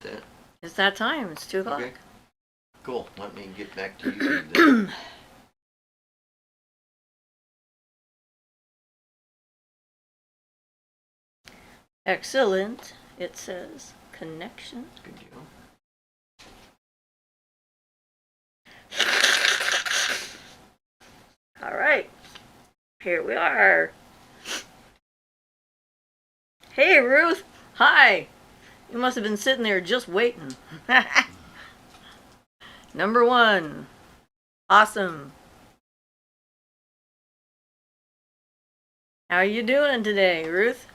that. It's that time. It's 2 o'clock. Okay. Cool. Let me get back to you then. Excellent. It says connection. Good deal. All right. Here we are. Hey, Ruth. Hi. You must have been sitting there just waiting. Number 1. Awesome. How are you doing today, Ruth?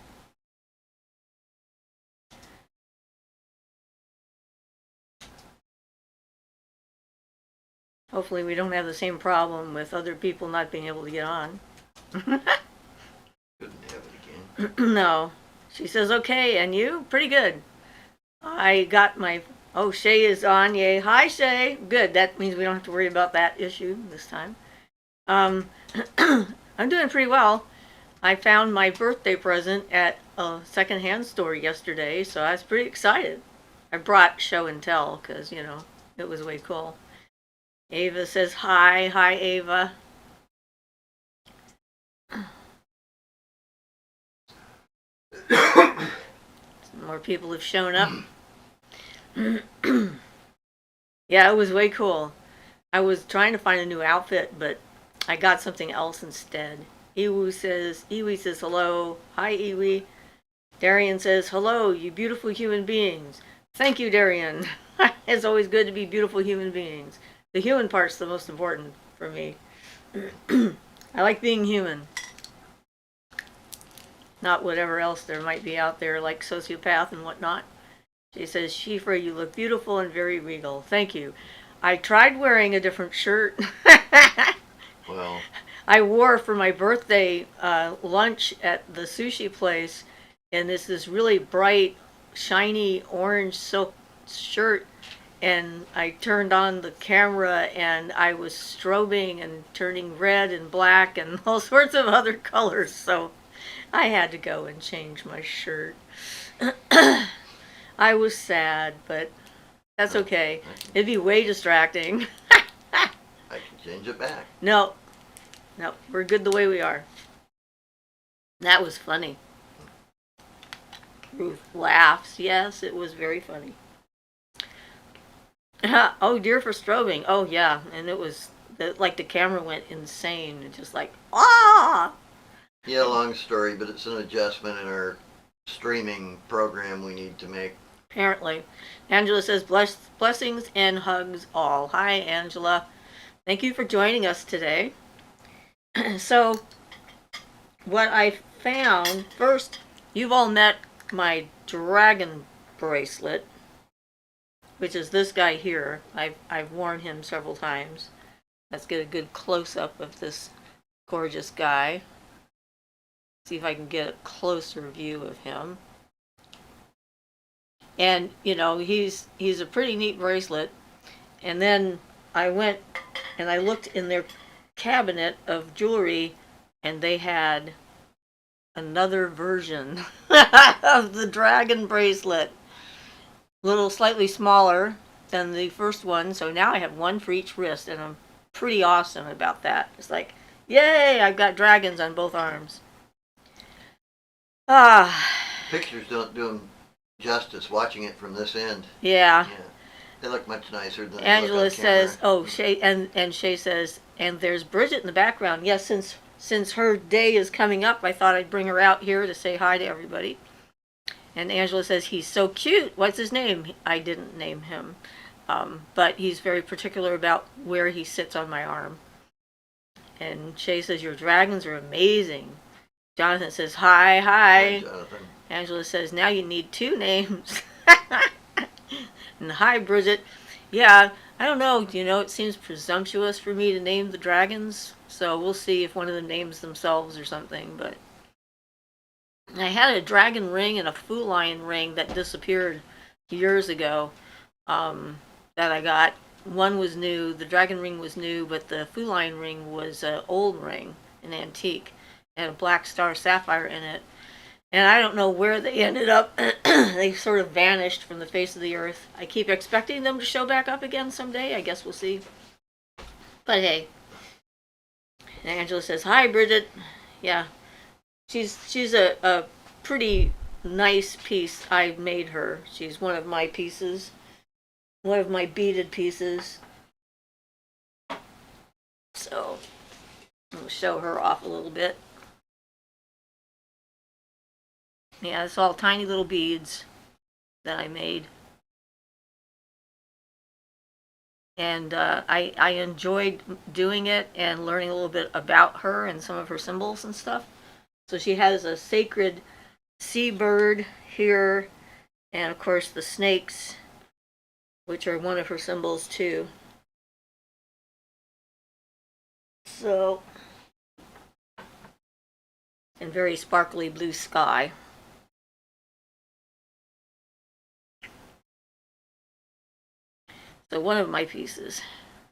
Hopefully we don't have the same problem with other people not being able to get on. Couldn't have it again. No. She says, okay, and you? Pretty good. I got my... Oh, Shay is on, yay. Hi, Shay. Good, that means we don't have to worry about that issue this time. I'm doing pretty well. I found my birthday present at a secondhand store yesterday, so I was pretty excited. I brought show and tell because, you know, it was way cool. Ava says hi. Hi, Ava. Some more people have shown up. Yeah, it was way cool. I was trying to find a new outfit, but I got something else instead. Iwi says hello. Hi, Iwi. Darian says hello, you beautiful human beings. Thank you, Darian. It's always good to be beautiful human beings. The human part's the most important for me. I like being human. Not whatever else there might be out there, like sociopath and whatnot. She says, Siofra, you look beautiful and very regal. Thank you. I tried wearing a different shirt. Well, I wore for my birthday lunch at the sushi place, and it's this really bright, shiny orange silk shirt. And I turned on the camera, and I was strobing and turning red and black and all sorts of other colors. So I had to go and change my shirt. I was sad, but that's okay. It'd be way distracting. I can change it back. No, we're good the way we are. That was funny. Ruth laughs. Yes, it was very funny. Oh, dear for strobing. Oh, yeah, and it was like the camera went insane and just like ah. Yeah, long story, but it's an adjustment in our streaming program we need to make. Apparently. Angela says, blessings and hugs all. Hi, Angela. Thank you for joining us today. So, what I found, first, you've all met my dragon bracelet, which is this guy here. I've worn him several times. Let's get a good close-up of this gorgeous guy. See if I can get a closer view of him. And, you know, he's a pretty neat bracelet. And then I went and I looked in their cabinet of jewelry, and they had another version of the dragon bracelet. A little slightly smaller than the first one. So now I have one for each wrist, and I'm pretty awesome about that. It's like, yay, I've got dragons on both arms. Pictures don't do them justice watching it from this end. Yeah. They look much nicer than Angela they look on says, camera. oh, Shay, and Shay says, and there's Bridget in the background. Yes, since her day is coming up, I thought I'd bring her out here to say hi to everybody. And Angela says, he's so cute. What's his name? I didn't name him. But he's very particular about where he sits on my arm. And Shay says, your dragons are amazing. Jonathan says, hi. Hi, Jonathan. Angela says, now you need 2 names. And hi, Bridget. Yeah, I don't know. You know, it seems presumptuous for me to name the dragons. So we'll see if one of them names themselves or something. But I had a dragon ring and a feline ring that disappeared years ago that I got. One was new. The dragon ring was new, but the feline ring was an old ring, an antique. It had a black star sapphire in it. And I don't know where they ended up. they sort of vanished from the face of the earth. I keep expecting them to show back up again someday. I guess we'll see. But hey. And Angela says, "Hi, Bridget." Yeah, she's a pretty nice piece. I made her. She's one of my pieces, one of my beaded pieces. So I'll show her off a little bit. Yeah, it's all tiny little beads that I made. And I enjoyed doing it and learning a little bit about her and some of her symbols and stuff. So she has a sacred seabird here, and of course the snakes, which are one of her symbols too. So, and very sparkly blue sky. So one of my pieces,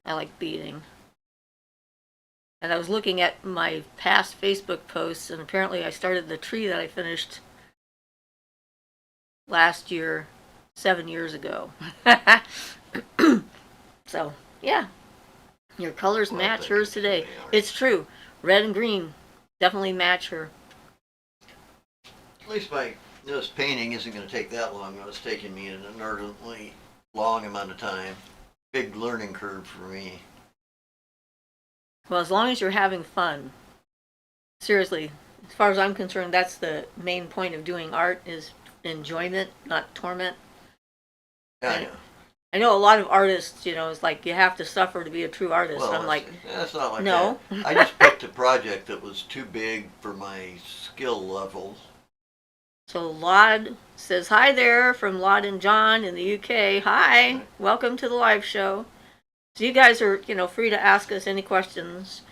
I like beading. And I was looking at my past Facebook posts, and apparently I started the tree that I finished last year, 7 years ago. So, yeah. Your colors match hers today. It's true. Red and green definitely match her. At least this painting isn't going to take that long. It's taking me an inordinately long amount of time. Big learning curve for me. Well, as long as you're having fun. Seriously, as far as I'm concerned, that's the main point of doing art, is enjoyment, not torment. Yeah, I know. I know a lot of artists, it's like you have to suffer to be a true artist. Well, I'm like, that's not like no. that. I just picked a project that was too big for my skill levels. So Laud says, "Hi there," from Laud and John in the UK. Hi, welcome to the live show. So you guys are, free to ask us any questions.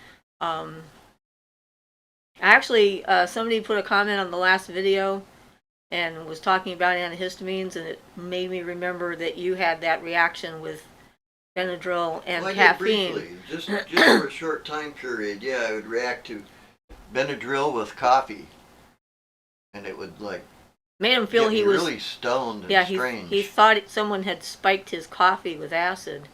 Actually, somebody put a comment on the last video and was talking about antihistamines, and it made me remember that you had that reaction with Benadryl and caffeine. Briefly, just for a short time period. Yeah, I would react to Benadryl with coffee, and it would made him feel he was really stoned and strange. He thought someone had spiked his coffee with acid.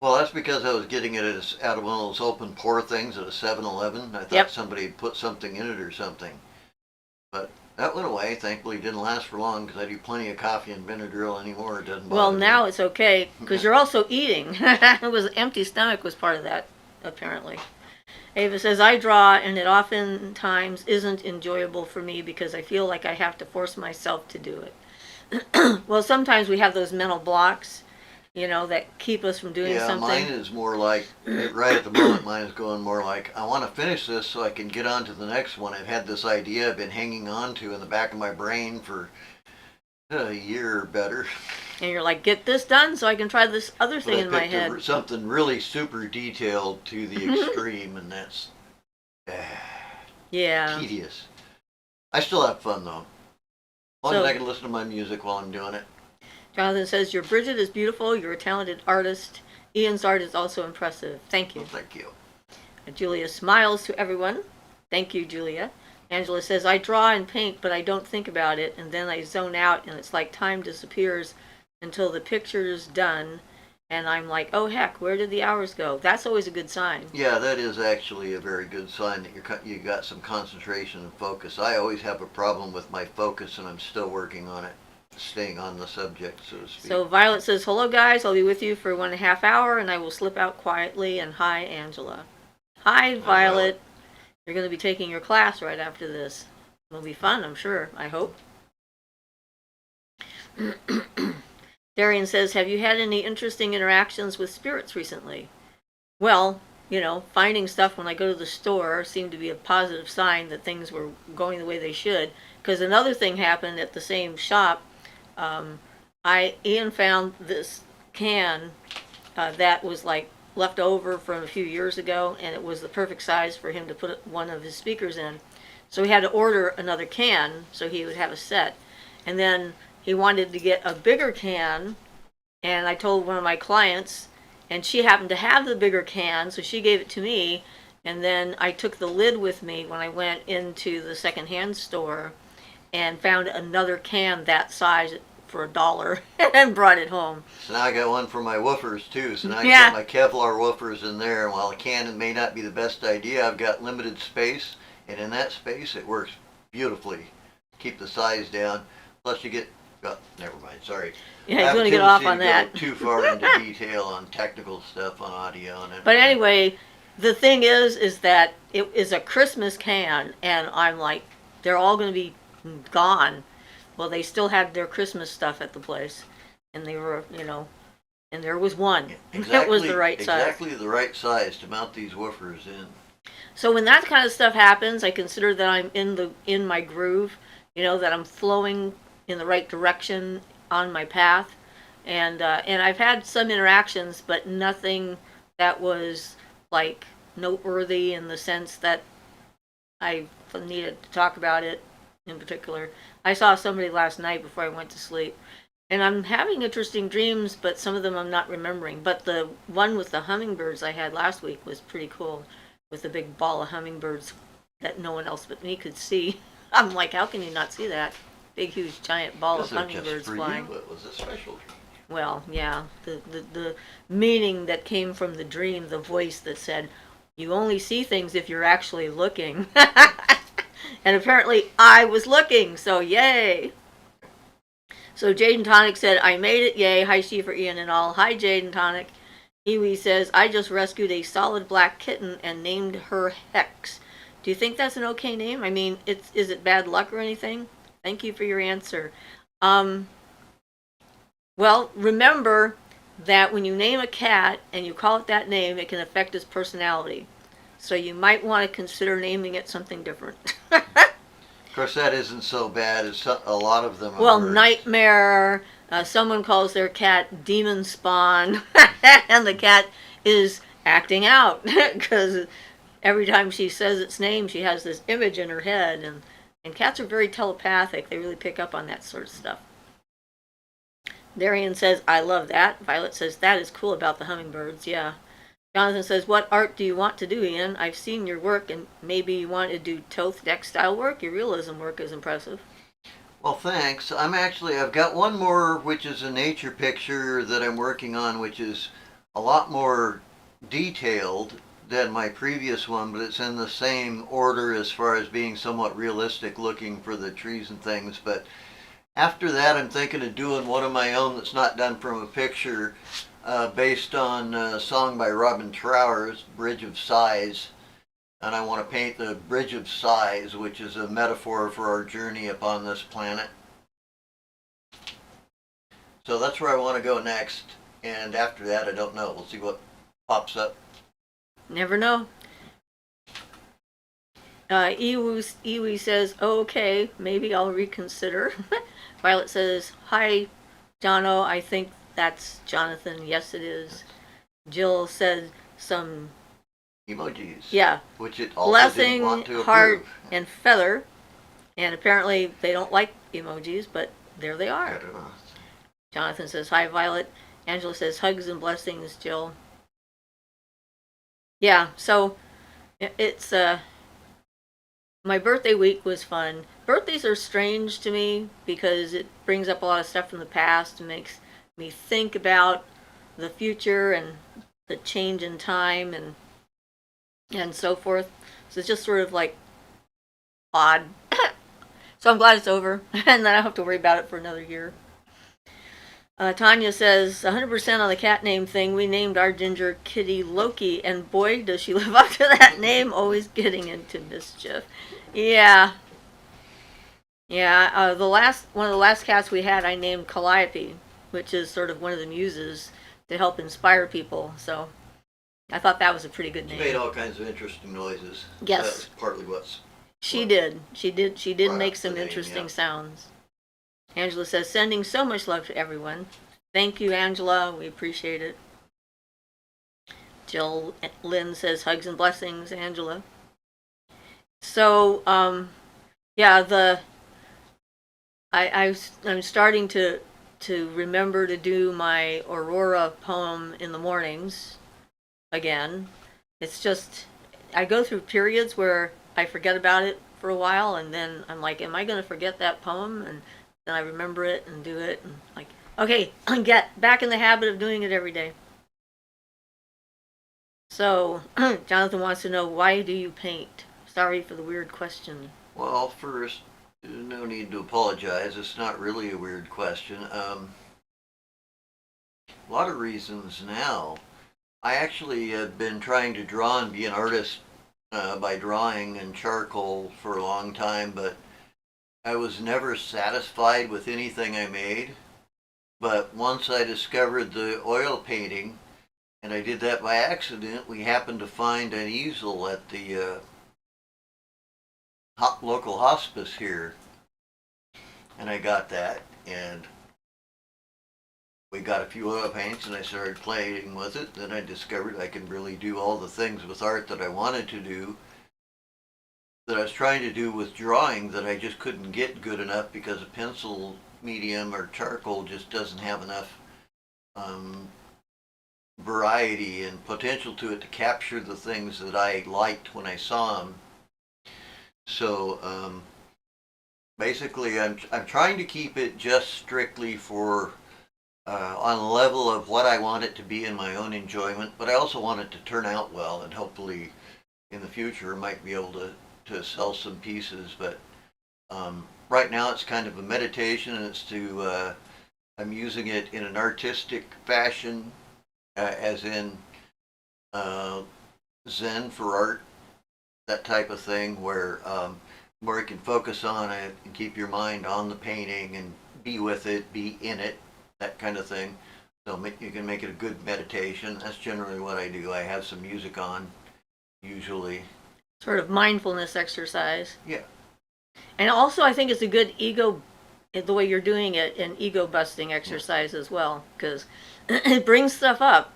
Well, that's because I was getting it out of one of those open pour things at a 7-Eleven. I thought somebody had put something in it or something. But that went away. Thankfully, it didn't last for long because I do plenty of coffee and Benadryl anymore. It doesn't bother Well, me. now it's okay because you're also eating. It was empty stomach was part of that, apparently. Ava says, "I draw, and it oftentimes isn't enjoyable for me because I feel like I have to force myself to do it." Well, sometimes we have those mental blocks, that keep us from doing something. Yeah, mine is more like, right at the moment, mine is going more like, I want to finish this so I can get on to the next one. I've had this idea I've been hanging on to in the back of my brain for a year or better. And you're like, get this done so I can try this other thing in my head. Something really super detailed to the extreme, and that's tedious. I still have fun, though. As long as I can listen to my music while I'm doing it. Jonathan says, "Your Bridget is beautiful. You're a talented artist. Ian's art is also impressive. Thank you." Well, thank you. And Julia smiles to everyone. Thank you, Julia. Angela says, "I draw and paint, but I don't think about it, and then I zone out, and it's like time disappears until the picture's done, and I'm like, oh heck, where did the hours go?" That's always a good sign. Yeah, that is actually a very good sign that you got some concentration and focus. I always have a problem with my focus, and I'm still working on it, staying on the subject, so to speak. So Violet says, "Hello guys, I'll be with you for 1.5 hours, and I will slip out quietly, and hi Angela." Hi Violet. You're going to be taking your class right after this. It'll be fun, I'm sure. I hope. Darian says, "Have you had any interesting interactions with spirits recently?" Well, finding stuff when I go to the store seemed to be a positive sign that things were going the way they should. Because another thing happened at the same shop. Ian found this can that was left over from a few years ago, and it was the perfect size for him to put one of his speakers in. So he had to order another can so he would have a set. And then he wanted to get a bigger can, and I told one of my clients, and she happened to have the bigger can, so she gave it to me. And then I took the lid with me when I went into the secondhand store and found another can that size for $1 and brought it home. So now I got one for my woofers too. So now I Yeah. put my Kevlar woofers in there. And while a cannon may not be the best idea, I've got limited space, and in that space it works beautifully. Keep the size down. Plus you get, oh, never mind. Sorry. Yeah, I he's have a going to get off tendency on to that. go too far into detail on technical stuff on audio and But anyway, the thing is that it is a Christmas can, and I'm like, they're all going to be gone. Well, they still had their Christmas stuff at the place, and they were, and there was one. That was the right size. Exactly the right size to mount these woofers in. So when that kind of stuff happens, I consider that I'm in my groove, that I'm flowing in the right direction on my path, and I've had some interactions, but nothing that was like noteworthy in the sense that I needed to talk about it in particular. I saw somebody last night before I went to sleep, and I'm having interesting dreams, but some of them I'm not remembering. But the one with the hummingbirds I had last week was pretty cool, with a big ball of hummingbirds that no one else but me could see. I'm like, how can you not see that? Big, huge, giant ball of hummingbirds flying. You. It was a special dream. Well, yeah, the meaning that came from the dream, the voice that said, you only see things if you're actually looking. And apparently I was looking, so yay. So Jaden Tonic said, I made it, yay. Hi, Siofra, Ian, and all. Hi, Jaden Tonic. Iwi says, I just rescued a solid black kitten and named her Hex. Do you think that's an okay name? I mean, is it bad luck or anything? Thank you for your answer. Well, remember that when you name a cat and you call it that name, it can affect its personality. So you might want to consider naming it something different. Of course, that isn't so bad as a lot of them. Well, Nightmare. Someone calls their cat Demon Spawn, and the cat is acting out because every time she says its name, she has this image in her head, and cats are very telepathic. They really pick up on that sort of stuff. Darian says, I love that. Violet says, that is cool about the hummingbirds. Yeah. Jonathan says, what art do you want to do, Ian? I've seen your work, and maybe you want to do Toth textile work. Your realism work is impressive. Well, thanks. I've got one more, which is a nature picture that I'm working on, which is a lot more detailed than my previous one, but it's in the same order as far as being somewhat realistic looking for the trees and things. But after that, I'm thinking of doing one of my own that's not done from a picture, based on a song by Robin Trower's Bridge of Sighs. And I want to paint the Bridge of Sighs, which is a metaphor for our journey upon this planet. So that's where I want to go next. And after that, I don't know. We'll see what pops up. Never know. Iwi says, oh, okay, maybe I'll reconsider. Violet says, hi, Jono, I think that's Jonathan. Yes, it is. Jill said some Emojis. Yeah. Which it also blessing, didn't want to heart, approve. and feather. And apparently they don't like emojis, but there they I are. don't know. Jonathan says, hi, Violet. Angela says, hugs and blessings, Jill. Yeah, so it's, my birthday week was fun. Birthdays are strange to me because it brings up a lot of stuff from the past and makes me think about the future and the change in time and so forth. So it's just sort of like odd. So I'm glad it's over and then I don't have to worry about it for another year. Tanya says, 100% on the cat name thing. We named our ginger kitty Loki, and boy, does she live up to that name, always getting into mischief. Yeah. Yeah, one of the last cats we had, I named Calliope, which is sort of one of the muses to help inspire people. So I thought that was a pretty good name. She made all kinds of interesting noises. Yes. That was partly what's... She did make some name, interesting yeah. sounds. Angela says, sending so much love to everyone. Thank you, Angela. We appreciate it. Jill Lynn says, hugs and blessings, Angela. So, yeah, I'm starting to remember to do my Aurora poem in the mornings again. It's just, I go through periods where I forget about it for a while, and then I'm like, am I going to forget that poem? And then I remember it and do it, and like, okay, get back in the habit of doing it every day. So, Jonathan wants to know, why do you paint? Sorry for the weird question. Well, first, no need to apologize. It's not really a weird question. A lot of reasons now. I actually have been trying to draw and be an artist by drawing and charcoal for a long time, but I was never satisfied with anything I made. But once I discovered the oil painting, and I did that by accident, we happened to find an easel at the local hospice here, and I got that, and we got a few oil paints, and I started playing with it. Then I discovered I could really do all the things with art that I wanted to do, that I was trying to do with drawing, that I just couldn't get good enough because a pencil medium or charcoal just doesn't have enough variety and potential to it to capture the things that I liked when I saw them. So basically, I'm trying to keep it just strictly for on the level of what I want it to be in my own enjoyment, but I also want it to turn out well, and hopefully in the future might be able to sell some pieces. But right now it's kind of a meditation, and it's to I'm using it in an artistic fashion, as in Zen for art, that type of thing, where you can focus on it and keep your mind on the painting and be with it, be in it, that kind of thing. So you can make it a good meditation. That's generally what I do. I have some music on, usually. Sort of mindfulness exercise. Yeah. And also, I think it's a good ego, the way you're doing it, an ego busting exercise as well, because it brings stuff up,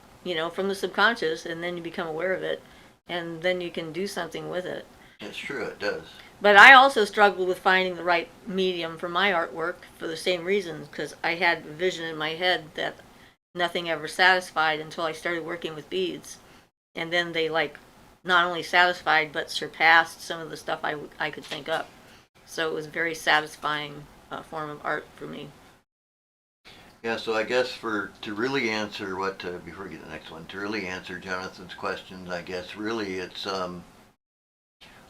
from the subconscious, and then you become aware of it, and then you can do something with it. It's true, it does. But I also struggled with finding the right medium for my artwork for the same reasons, because I had a vision in my head that nothing ever satisfied until I started working with beads. And then they not only satisfied, but surpassed some of the stuff I could think up. So it was a very satisfying form of art for me. Yeah, so I guess to really answer before we get to the next one, to really answer Jonathan's questions, I guess really it's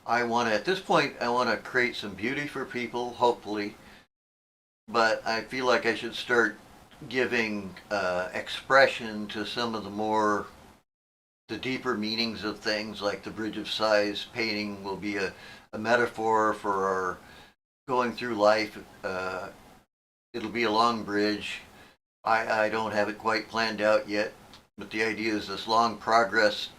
at this point, I want to create some beauty for people, hopefully, but I feel like I should start giving expression to some of the deeper meanings of things, like the Bridge of Sighs painting will be a metaphor for our going through life. It'll be a long bridge. I don't have it quite planned out yet, but the idea is this long progress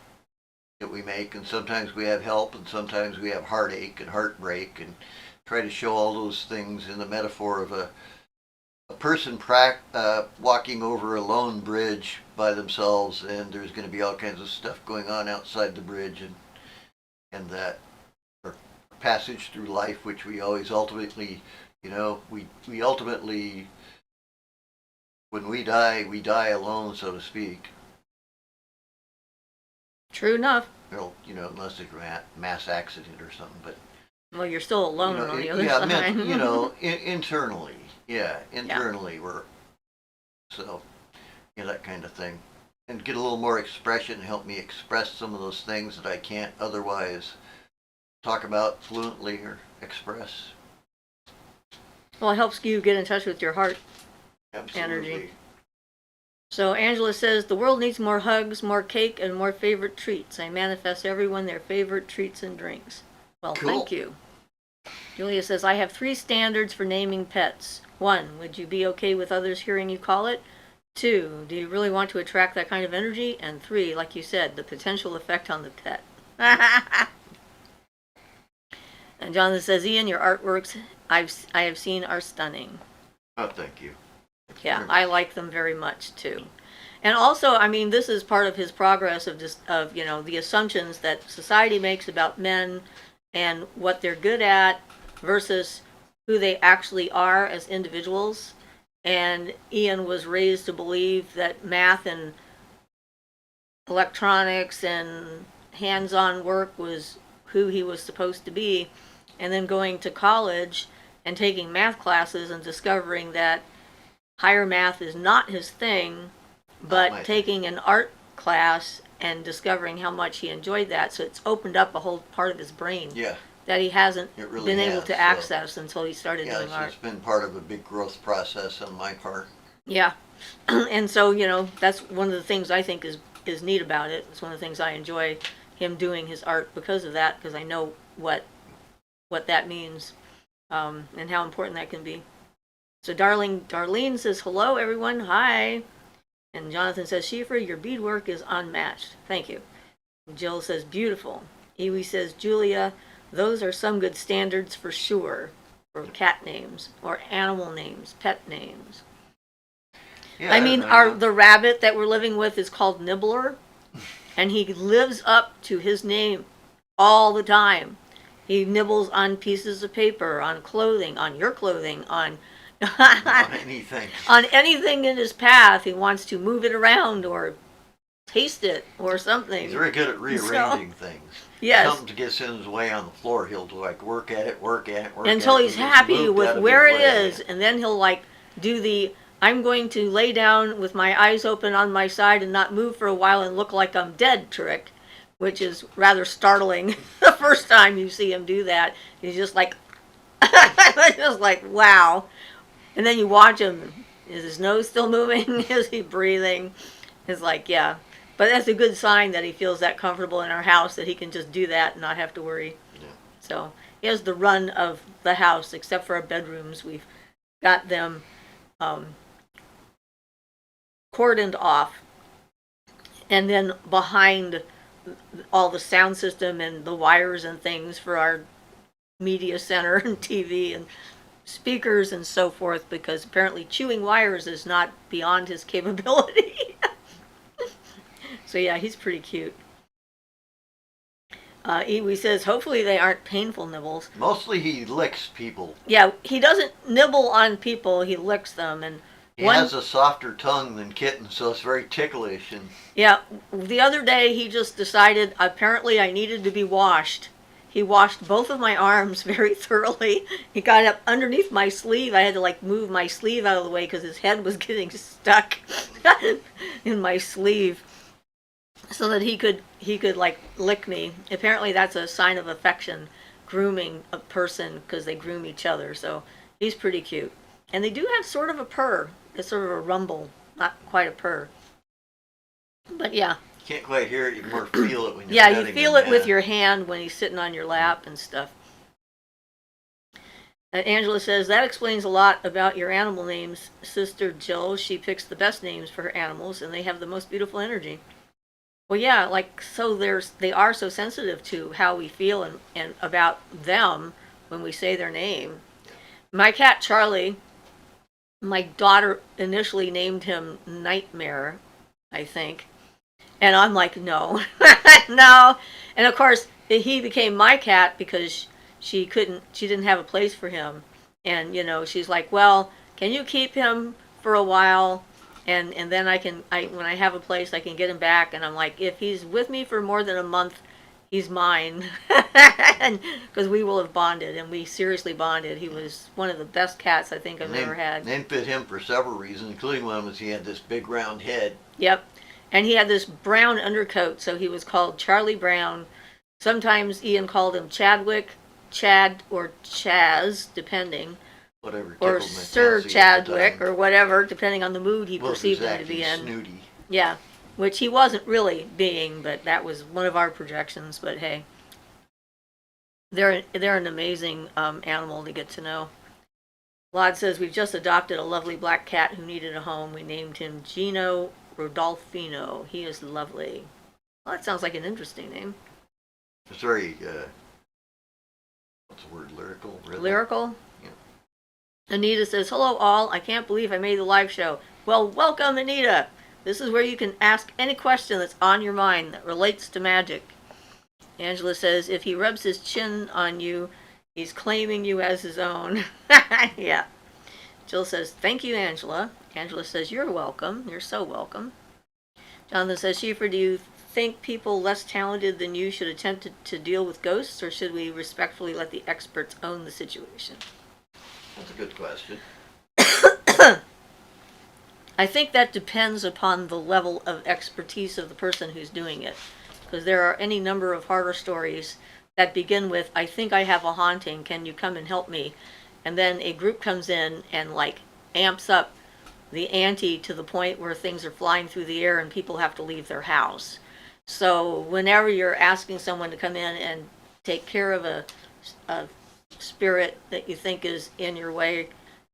that we make, and sometimes we have help, and sometimes we have heartache and heartbreak, and try to show all those things in the metaphor of a person walking over a lone bridge by themselves, and there's going to be all kinds of stuff going on outside the bridge, and that or passage through life, which we always ultimately, we ultimately, when we die alone, so to speak. True enough. Well, unless it's a mass accident or something, but Well, you're still alone on the other side. Internally, we're so that kind of thing, and get a little more expression, help me express some of those things that I can't otherwise talk about fluently or express. Well, it helps you get in touch with your heart. Absolutely. Energy. So Angela says, the world needs more hugs, more cake, and more favorite treats. I manifest everyone their favorite treats and drinks. Well, cool. Thank you. Julia says, I have 3 standards for naming pets. 1, would you be okay with others hearing you call it? 2, do you really want to attract that kind of energy? And 3, like you said, the potential effect on the pet. And Jonathan says, Ian, your artworks I have seen are stunning. Oh, thank you. Yeah, I like them very much too. And also, this is part of his progress of the assumptions that society makes about men and what they're good at versus who they actually are as individuals. And Ian was raised to believe that math and electronics and hands-on work was who he was supposed to be. And then going to college and taking math classes and discovering that higher math is not his thing, but taking an art class and discovering how much he enjoyed that. So it's opened up a whole part of his brain that he hasn't been able to access until he started doing art. It's been part of a big growth process on my part. Yeah. And so, that's one of the things I think is neat about it. It's one of the things I enjoy him doing his art because of that, because I know what that means, and how important that can be. So Darlene says, hello everyone, hi. And Jonathan says, Siofra, your beadwork is unmatched. Thank you. And Jill says, beautiful. Iwi says, Julia, those are some good standards for sure, for cat names or animal names, pet names. Yeah, the rabbit that we're living with is called Nibbler, and he lives up to his name all the time. He nibbles on pieces of paper, on clothing, on your clothing, on anything. On anything in his path. He wants to move it around or taste it or something. He's very good at rearranging things. Yes. Something gets in his way on the floor, he'll work at it until he's happy with where it is, and then he'll do the I'm going to lay down with my eyes open on my side and not move for a while and look like I'm dead trick, which is rather startling the first time you see him do that. He's just just like, wow. And then you watch him. Is his nose still moving? Is he breathing? It's like, yeah. But that's a good sign that he feels that comfortable in our house that he can just do that and not have to worry. Yeah. So he has the run of the house, except for our bedrooms. We've got them cordoned off. And then behind all the sound system and the wires and things for our media center and TV and speakers and so forth, because apparently chewing wires is not beyond his capability. So yeah, he's pretty cute. Iwi says, hopefully they aren't painful nibbles. Mostly he licks people. Yeah, he doesn't nibble on people, he licks them. And he has a softer tongue than kittens, so it's very ticklish. And yeah, the other day he just decided apparently I needed to be washed. He washed both of my arms very thoroughly. He got up underneath my sleeve. I had to move my sleeve out of the way because his head was getting stuck in my sleeve, so that he could lick me. Apparently that's a sign of affection, grooming a person because they groom each other. So he's pretty cute. And they do have sort of a purr. It's sort of a rumble, not quite a purr. But yeah. You can't quite hear it, you more feel it when you're yeah, you feel it with your hand when he's sitting on your lap and stuff. Angela says, that explains a lot about your animal names, Sister Jill. She picks the best names for her animals, and they have the most beautiful energy. Well, yeah, they are so sensitive to how we feel and about them when we say their name. My cat, Charlie, my daughter initially named him Nightmare, I think. And I'm like, no, no. And of course, he became my cat because she didn't have a place for him. And, she's like, well, can you keep him for a while? And then when I have a place, I can get him back. And I'm like, if he's with me for more than a month, he's mine. Because we will have bonded, and we seriously bonded. He was one of the best cats I think I've ever had. Named fit him for several reasons, including one was he had this big round head. Yep. And he had this brown undercoat, so he was called Charlie Brown. Sometimes Ian called him Chadwick, Chad, or Chaz, depending. Whatever. Or Sir Chadwick, or whatever, depending on the mood he perceived him to be in. Snooty. Yeah, which he wasn't really being, but that was one of our projections. But hey, they're an amazing animal to get to know. Lod says, we've just adopted a lovely black cat who needed a home. We named him Gino Rodolfino. He is lovely. Well, that sounds like an interesting name. It's very, what's the word, lyrical? Lyrical? Yeah. Anita says, hello all. I can't believe I made the live show. Well, welcome, Anita. This is where you can ask any question that's on your mind that relates to magic. Angela says, if he rubs his chin on you, he's claiming you as his own. Yeah. Jill says, thank you, Angela. Angela says, you're welcome. You're so welcome. Jonathan says, Siofra, do you think people less talented than you should attempt to deal with ghosts, or should we respectfully let the experts own the situation? That's a good question. I think that depends upon the level of expertise of the person who's doing it. Because there are any number of horror stories that begin with, I think I have a haunting, can you come and help me? And then a group comes in and like amps up the ante to the point where things are flying through the air and people have to leave their house. So whenever you're asking someone to come in and take care of a spirit that you think is in your way,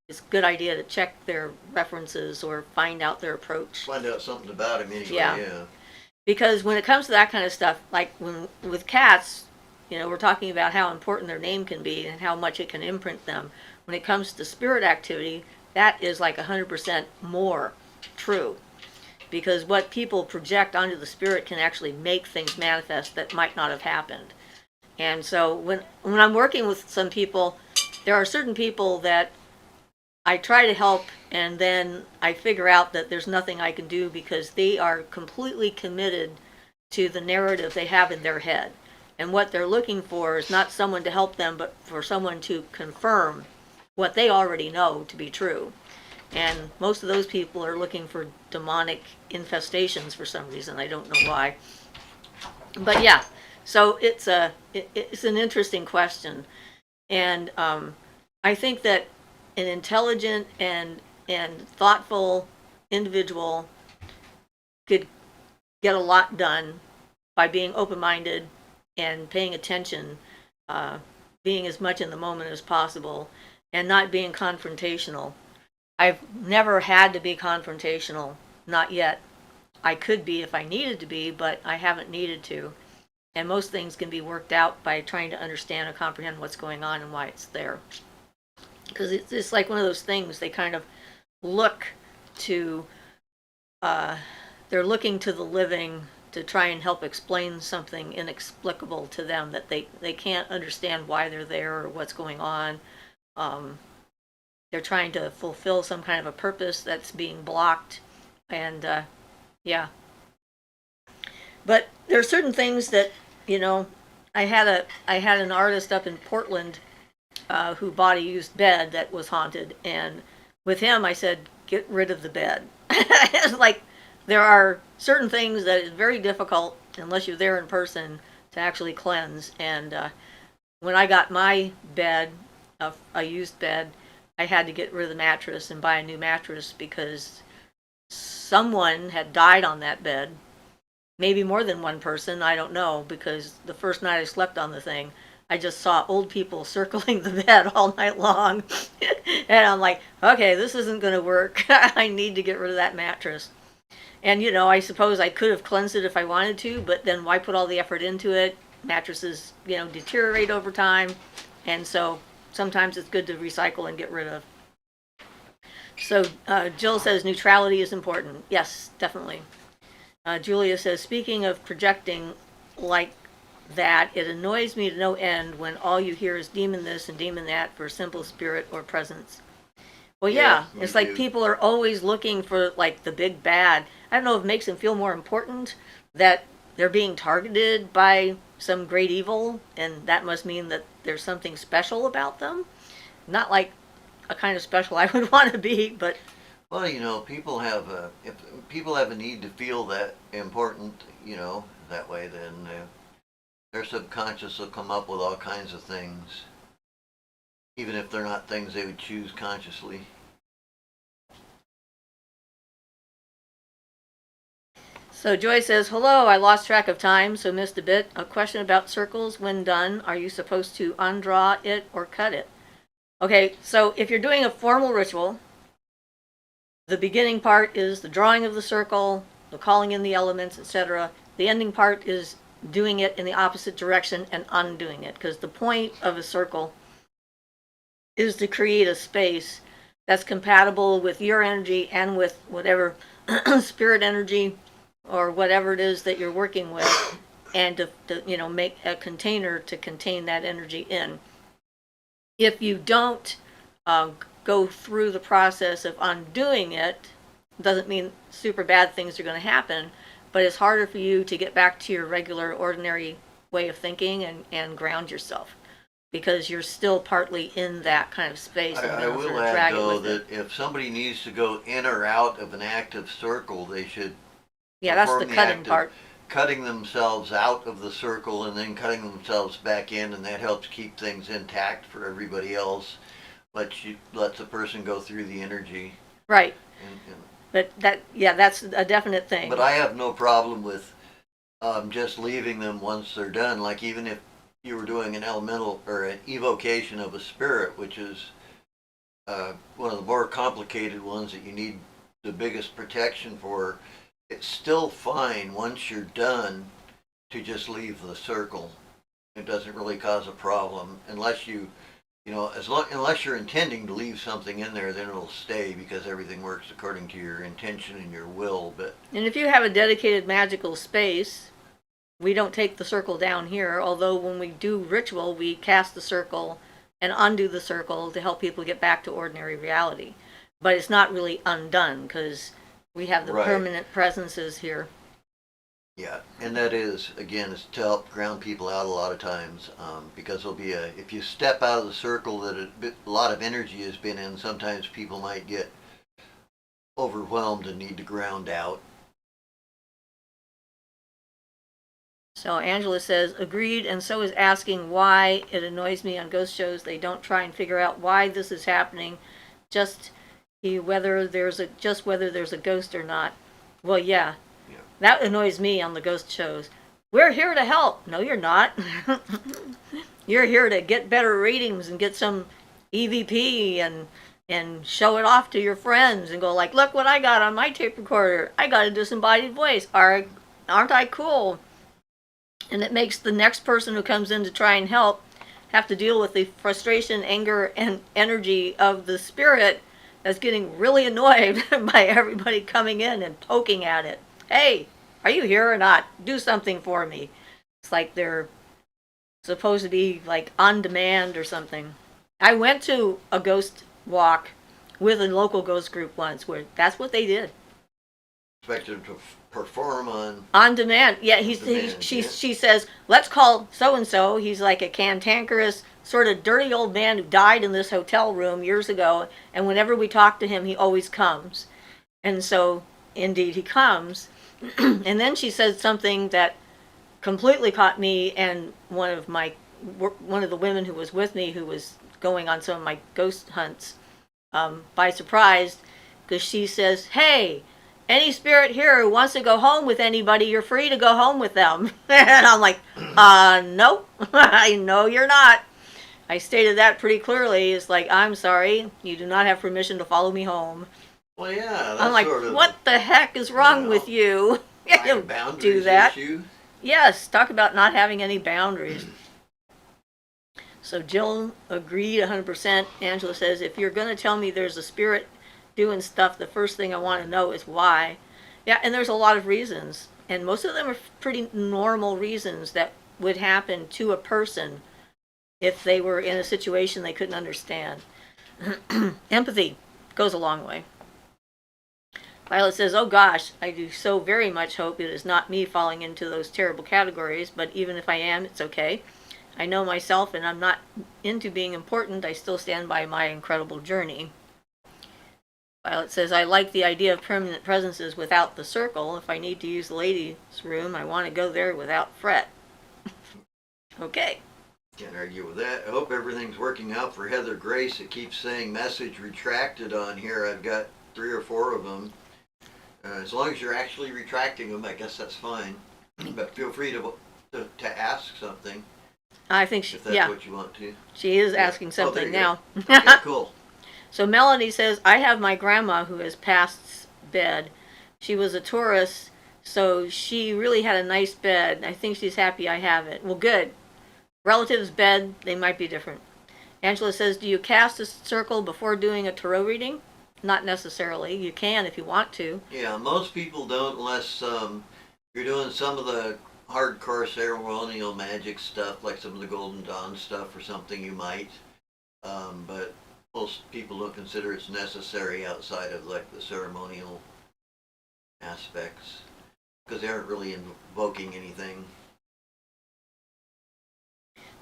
it's a good idea to check their references or find out their approach. Find out something about him anyway, Yeah. yeah. Because when it comes to that kind of stuff, like with cats, we're talking about how important their name can be and how much it can imprint them. When it comes to spirit activity, that is like 100% more true. Because what people project onto the spirit can actually make things manifest that might not have happened. And so when I'm working with some people, there are certain people that I try to help, and then I figure out that there's nothing I can do because they are completely committed to the narrative they have in their head. And what they're looking for is not someone to help them, but for someone to confirm what they already know to be true. And most of those people are looking for demonic infestations for some reason. I don't know why. But yeah, so it's an interesting question. And I think that an intelligent and thoughtful individual could get a lot done by being open-minded and paying attention, being as much in the moment as possible, and not being confrontational. I've never had to be confrontational, not yet. I could be if I needed to be, but I haven't needed to. And most things can be worked out by trying to understand and comprehend what's going on and why it's there. Because it's like one of those things they kind of look to, they're looking to the living to try and help explain something inexplicable to them that they can't understand why they're there or what's going on. They're trying to fulfill some kind of a purpose that's being blocked. And yeah. But there are certain things that, I had an artist up in Portland who bought a used bed that was haunted, and with him I said, get rid of the bed. It's like there are certain things that is very difficult unless you're there in person to actually cleanse. And when I got my bed, a used bed, I had to get rid of the mattress and buy a new mattress because someone had died on that bed. Maybe more than one person, I don't know, because the first night I slept on the thing, I just saw old people circling the bed all night long. And I'm like, okay, this isn't going to work. I need to get rid of that mattress. And, I suppose I could have cleansed it if I wanted to, but then why put all the effort into it? Mattresses, deteriorate over time. And so sometimes it's good to recycle and get rid of. So Jill says neutrality is important. Yes, definitely. Julia says, speaking of projecting like that, it annoys me to no end when all you hear is demon this and demon that for simple spirit or presence. Well, yeah, it's like people are always looking for like the big bad. I don't know if it makes them feel more important that they're being targeted by some great evil, and that must mean that there's something special about them. Not like a kind of special I would want to be, but well, people have if people have a need to feel that important, that way, then their subconscious will come up with all kinds of things, even if they're not things they would choose consciously. So Joy says, hello, I lost track of time, so missed a bit. A question about circles. When done, are you supposed to undraw it or cut it? Okay, so if you're doing a formal ritual, the beginning part is the drawing of the circle, the calling in the elements, etc. The ending part is doing it in the opposite direction and undoing it, because the point of a circle is to create a space that's compatible with your energy and with whatever spirit energy or whatever it is that you're working with, and to make a container to contain that energy in. If you don't go through the process of undoing it, doesn't mean super bad things are going to happen, but it's harder for you to get back to your regular, ordinary way of thinking and ground yourself. because you're still partly in that kind of space. And I then will sort of add drag it though with it. that if somebody needs to go in or out of an active circle, they should Yeah, that's the perform the cutting act of part. cutting themselves out of the circle and then cutting themselves back in, and that helps keep things intact for everybody else. Lets a person go through the energy. Right. And, But that's a definite thing. but I have no problem with just leaving them once they're done. Like even if you were doing an elemental or an evocation of a spirit, which is one of the more complicated ones that you need the biggest protection for, it's still fine once you're done to just leave the circle. It doesn't really cause a problem unless unless you're intending to leave something in there, then it'll stay because everything works according to your intention and your will. But And if you have a dedicated magical space, we don't take the circle down here, although when we do ritual, we cast the circle and undo the circle to help people get back to ordinary reality. But it's not really undone because we have the right. permanent presences here. Yeah, and that is, again, it's to help ground people out a lot of times because there'll be if you step out of the circle that a lot of energy has been in, sometimes people might get overwhelmed and need to ground out. So Angela says, agreed, and so is asking why it annoys me on ghost shows. They don't try and figure out why this is happening, just whether there's a ghost or not. Well, yeah. That annoys me on the ghost shows. We're here to help. No, you're not. You're here to get better ratings and get some EVP and show it off to your friends and go like, look what I got on my tape recorder. I got a disembodied voice. Aren't I cool? And it makes the next person who comes in to try and help have to deal with the frustration, anger, and energy of the spirit that's getting really annoyed by everybody coming in and poking at it. Hey, are you here or not? Do something for me. It's like they're supposed to be like on demand or something. I went to a ghost walk with a local ghost group once where that's what they did. Expected to perform on demand. Yeah, she says, let's call so and so. He's like a cantankerous, sort of dirty old man who died in this hotel room years ago. And whenever we talk to him, he always comes. And so, indeed, he comes. And then she said something that completely caught me and one of the women who was with me, who was going on some of my ghost hunts, by surprise, because she says, hey, any spirit here who wants to go home with anybody, you're free to go home with them. And I'm like, nope, I know you're not. I stated that pretty clearly. It's like, I'm sorry, you do not have permission to follow me home. Well, yeah, that's I'm like, sort of, what the heck is wrong with you? You don't do that. Issue. Yes, talk about not having any boundaries. So Jill agreed 100%. Angela says, if you're going to tell me there's a spirit doing stuff, the first thing I want to know is why. Yeah, and there's a lot of reasons. And most of them are pretty normal reasons that would happen to a person if they were in a situation they couldn't understand. Empathy goes a long way. Violet says, oh gosh, I do so very much hope it is not me falling into those terrible categories, but even if I am, it's okay. I know myself and I'm not into being important. I still stand by my incredible journey. Violet says, I like the idea of permanent presences without the circle. If I need to use the ladies' room, I want to go there without fret. Okay. Can't argue with that. I hope everything's working out for Heather Grace. It keeps saying message retracted on here. I've got 3 or 4 of them. As long as you're actually retracting them, I guess that's fine. But feel free to ask something. I think if that's what you want to. She is asking something now. Okay, cool. So Melanie says, I have my grandma who has passed bed. She was a tourist, so she really had a nice bed. I think she's happy I have it. Well, good. Relatives' bed, they might be different. Angela says, do you cast a circle before doing a tarot reading? Not necessarily. You can if you want to. Yeah, most people don't unless you're doing some of the hardcore ceremonial magic stuff, like some of the Golden Dawn stuff or something, you might. But most people don't consider it's necessary outside of like the ceremonial aspects because they aren't really invoking anything.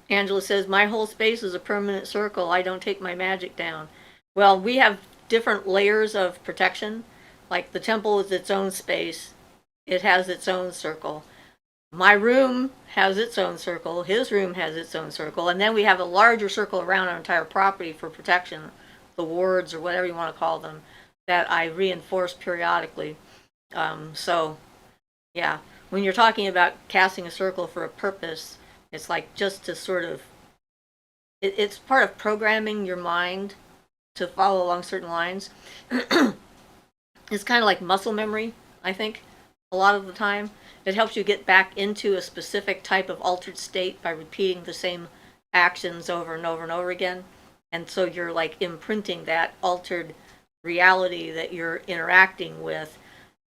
Angela says, my whole space is a permanent circle. I don't take my magic down. Well, we have different layers of protection. Like the temple is its own space. It has its own circle. My room has its own circle. His room has its own circle. And then we have a larger circle around our entire property for protection, the wards or whatever you want to call them, that I reinforce periodically. So, yeah, when you're talking about casting a circle for a purpose, it's like just to sort of, it's part of programming your mind to follow along certain lines. It's kind of like muscle memory, I think, a lot of the time. It helps you get back into a specific type of altered state by repeating the same actions over and over and over again. And so you're like imprinting that altered reality that you're interacting with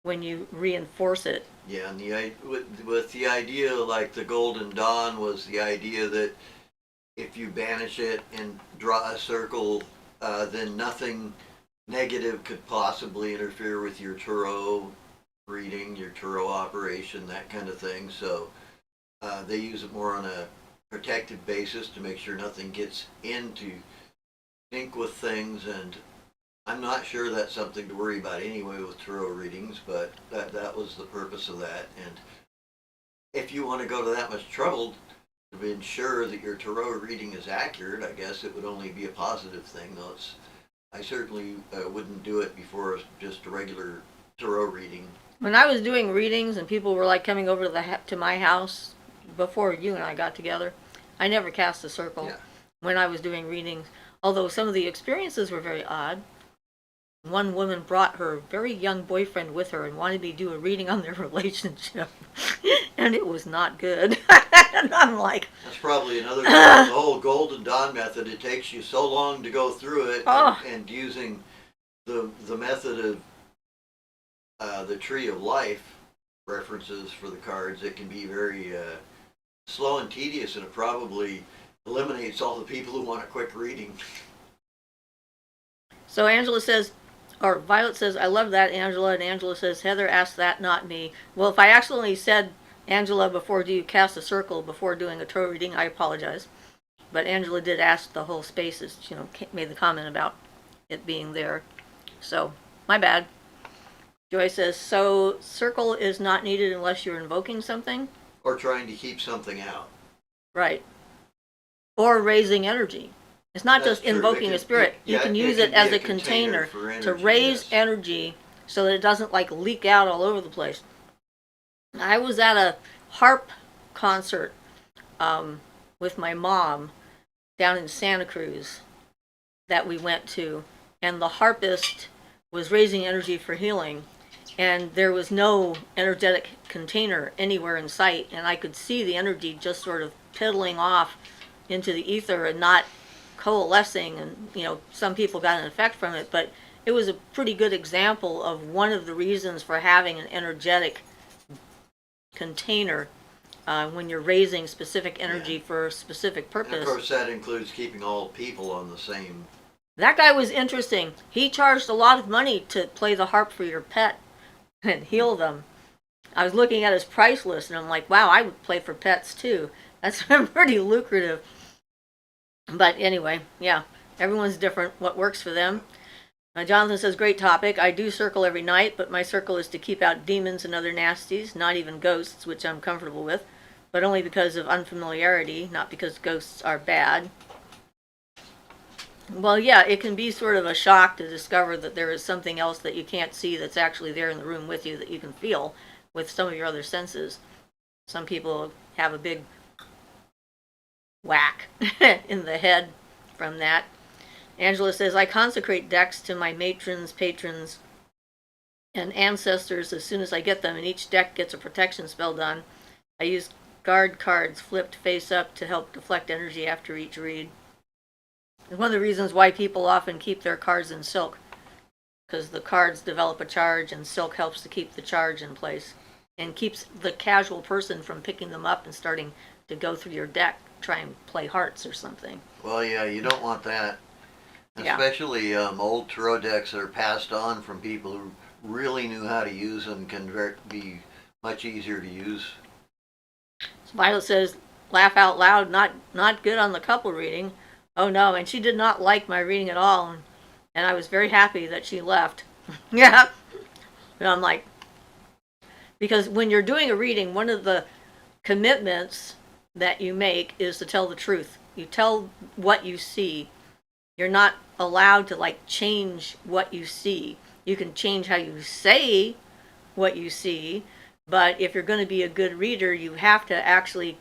when you reinforce it. Yeah, and with the idea, like the Golden Dawn was the idea that if you banish it and draw a circle, then nothing negative could possibly interfere with your tarot reading, your tarot operation, that kind of thing. So they use it more on a protective basis to make sure nothing gets into sync with things, and I'm not sure that's something to worry about anyway with tarot readings, but that was the purpose of that. And if you want to go to that much trouble to ensure that your tarot reading is accurate, I guess it would only be a positive thing. Though I certainly wouldn't do it before just a regular tarot reading. When I was doing readings and people were like coming over to my house before you and I got together, I never cast a circle when I was doing readings. Although some of the experiences were very odd. One woman brought her very young boyfriend with her and wanted me to do a reading on their relationship. And it was not good. And I'm like... That's probably another thing. The whole Golden Dawn method, it takes you so long to go through it, and using the method of the Tree of Life references for the cards, it can be very slow and tedious, and it probably eliminates all the people who want a quick reading. So Angela says, or Violet says, I love that, Angela. And Angela says, Heather asked that, not me. Well, if I accidentally said, Angela, before do you cast a circle before doing a tarot reading, I apologize. But Angela did ask the whole spaces, made the comment about it being there. So, my bad. Joy says, so circle is not needed unless you're invoking something? Or trying to keep something out. Right. Or raising energy. It's not just invoking a spirit. You can use it as a container to raise energy so that it doesn't like leak out all over the place. I was at a harp concert with my mom down in Santa Cruz that we went to, and the harpist was raising energy for healing, and there was no energetic container anywhere in sight, and I could see the energy just sort of piddling off into the ether and not coalescing, and some people got an effect from it, but it was a pretty good example of one of the reasons for having an energetic container when you're raising specific energy for a specific purpose. And of course that includes keeping all people on the same. That guy was interesting. He charged a lot of money to play the harp for your pet and heal them. I was looking at his price list and I'm like, wow, I would play for pets too. That's pretty lucrative. But anyway, yeah, everyone's different, what works for them. Jonathan says, great topic. I do circle every night, but my circle is to keep out demons and other nasties, not even ghosts, which I'm comfortable with, but only because of unfamiliarity, not because ghosts are bad. Well, yeah, it can be sort of a shock to discover that there is something else that you can't see that's actually there in the room with you that you can feel with some of your other senses. Some people have a big whack in the head from that. Angela says, I consecrate decks to my matrons, patrons, and ancestors as soon as I get them, and each deck gets a protection spell done. I use guard cards flipped face up to help deflect energy after each read. It's one of the reasons why people often keep their cards in silk, because the cards develop a charge, and silk helps to keep the charge in place, and keeps the casual person from picking them up and starting to go through your deck, try and play hearts or something. Well, yeah, you don't want that. Yeah. Especially old tarot decks that are passed on from people who really knew how to use them can be much easier to use. So Violet says, laugh out loud, not good on the couple reading. Oh no, and she did not like my reading at all, and I was very happy that she left. Yeah. And I'm like, because when you're doing a reading, one of the commitments that you make is to tell the truth. You tell what you see. You're not allowed to like change what you see. You can change how you say what you see, but if you're going to be a good reader, you have to actually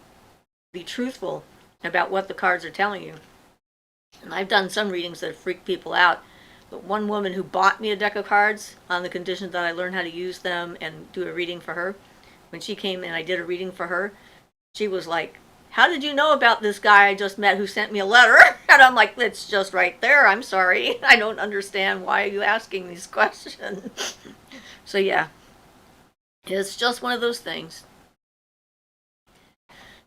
be truthful about what the cards are telling you. And I've done some readings that have freaked people out. But one woman who bought me a deck of cards on the condition that I learn how to use them and do a reading for her, when she came and I did a reading for her, she was like, how did you know about this guy I just met who sent me a letter? And I'm like, it's just right there. I'm sorry. I don't understand. Why are you asking these questions? So yeah, it's just one of those things.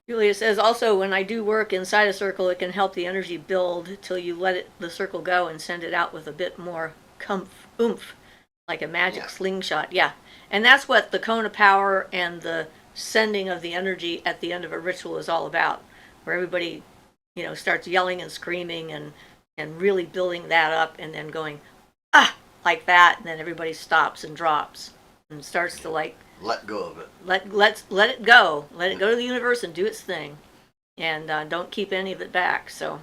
Julia says, also, when I do work inside a circle, it can help the energy build till you let the circle go and send it out with a bit more oomph, like a magic slingshot. Yeah. And that's what the cone of power and the sending of the energy at the end of a ritual is all about, where everybody, starts yelling and screaming and really building that up and then going, like that. And then everybody stops and drops and starts to like, let go of it. Let it go. Let it go to the universe and do its thing, and don't keep any of it back. So,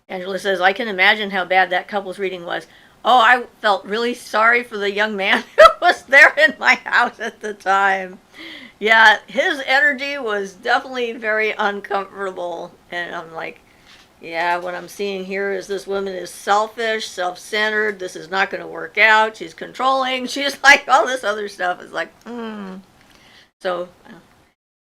Angela says, I can imagine how bad that couple's reading was. Oh, I felt really sorry for the young man who was there in my house at the time. Yeah, his energy was definitely very uncomfortable, and I'm like, yeah, what I'm seeing here is this woman is selfish, self-centered. This is not going to work out. She's controlling. She's like all this other stuff. It's like, So,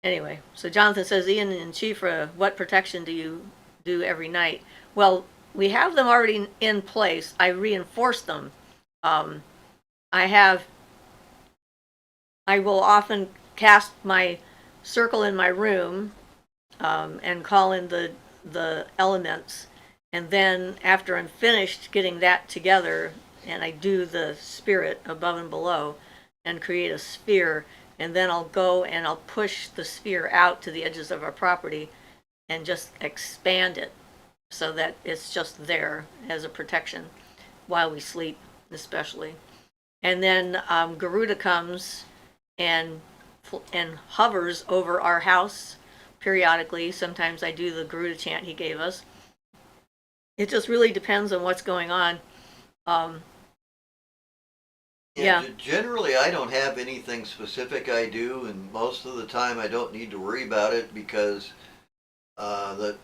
anyway, so Jonathan says, Ian and Siofra, what protection do you do every night? Well, we have them already in place. I reinforce them. I will often cast my circle in my room and call in the elements, and then after I'm finished getting that together, and I do the spirit above and below and create a sphere, and then I'll go and I'll push the sphere out to the edges of our property and just expand it so that it's just there as a protection while we sleep, especially. And then Garuda comes and hovers over our house periodically. Sometimes I do the Garuda chant he gave us. It just really depends on what's going on. Generally, I don't have anything specific I do, and most of the time I don't need to worry about it because the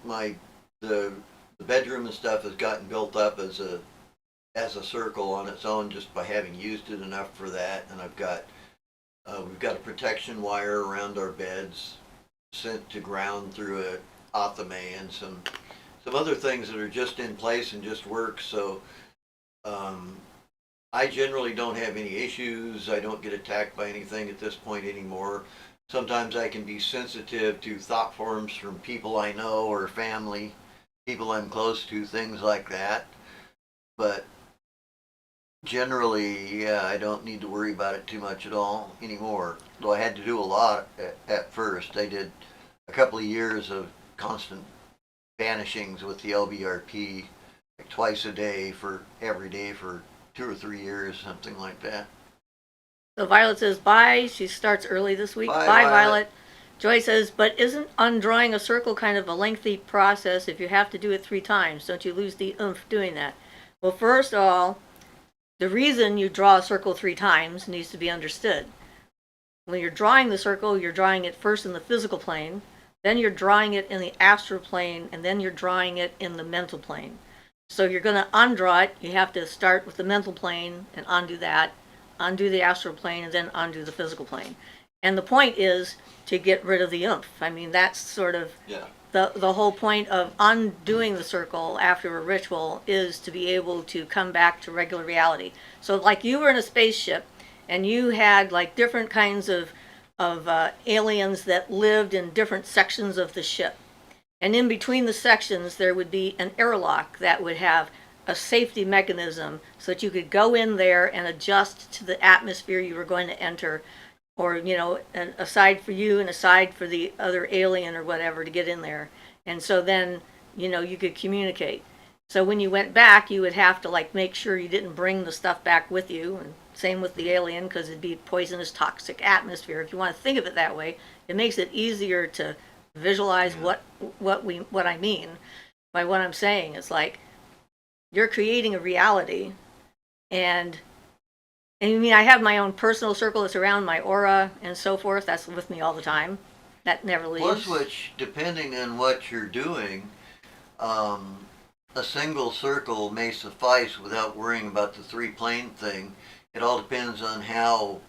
bedroom and stuff has gotten built up as a circle on its own just by having used it enough for that, and we've got a protection wire around our beds sent to ground through a athame and some other things that are just in place and just work. So I generally don't have any issues. I don't get attacked by anything at this point anymore. Sometimes I can be sensitive to thought forms from people I know or family, people I'm close to, things like that. But generally, I don't need to worry about it too much at all anymore. Though I had to do a lot at first. I did a couple of years of constant banishings with the LBRP, like twice a day for every day for 2 or 3 years, something like that. So Violet says, bye. She starts early this week. Bye, Violet. Joy says, but isn't undrawing a circle kind of a lengthy process if you have to do it 3 times? Don't you lose the oomph doing that? Well, first of all, the reason you draw a circle 3 times needs to be understood. When you're drawing the circle, you're drawing it first in the physical plane, then you're drawing it in the astral plane, and then you're drawing it in the mental plane. So you're going to undraw it. You have to start with the mental plane and undo that, undo the astral plane, and then undo the physical plane. And the point is to get rid of the oomph. I mean, that's sort of the whole point of undoing the circle after a ritual is to be able to come back to regular reality. So like you were in a spaceship and you had like different kinds of aliens that lived in different sections of the ship. And in between the sections, there would be an airlock that would have a safety mechanism so that you could go in there and adjust to the atmosphere you were going to enter or a side for you and a side for the other alien or whatever to get in there. And so then you could communicate. So when you went back, you would have to like make sure you didn't bring the stuff back with you, and same with the alien, because it'd be poisonous, toxic atmosphere. If you want to think of it that way, it makes it easier to visualize what I mean by what I'm saying. It's like you're creating a reality, and I mean, I have my own personal circle that's around my aura and so forth. That's with me all the time. That never leaves. Plus, which, depending on what you're doing, a single circle may suffice without worrying about the three-plane thing. It all depends on how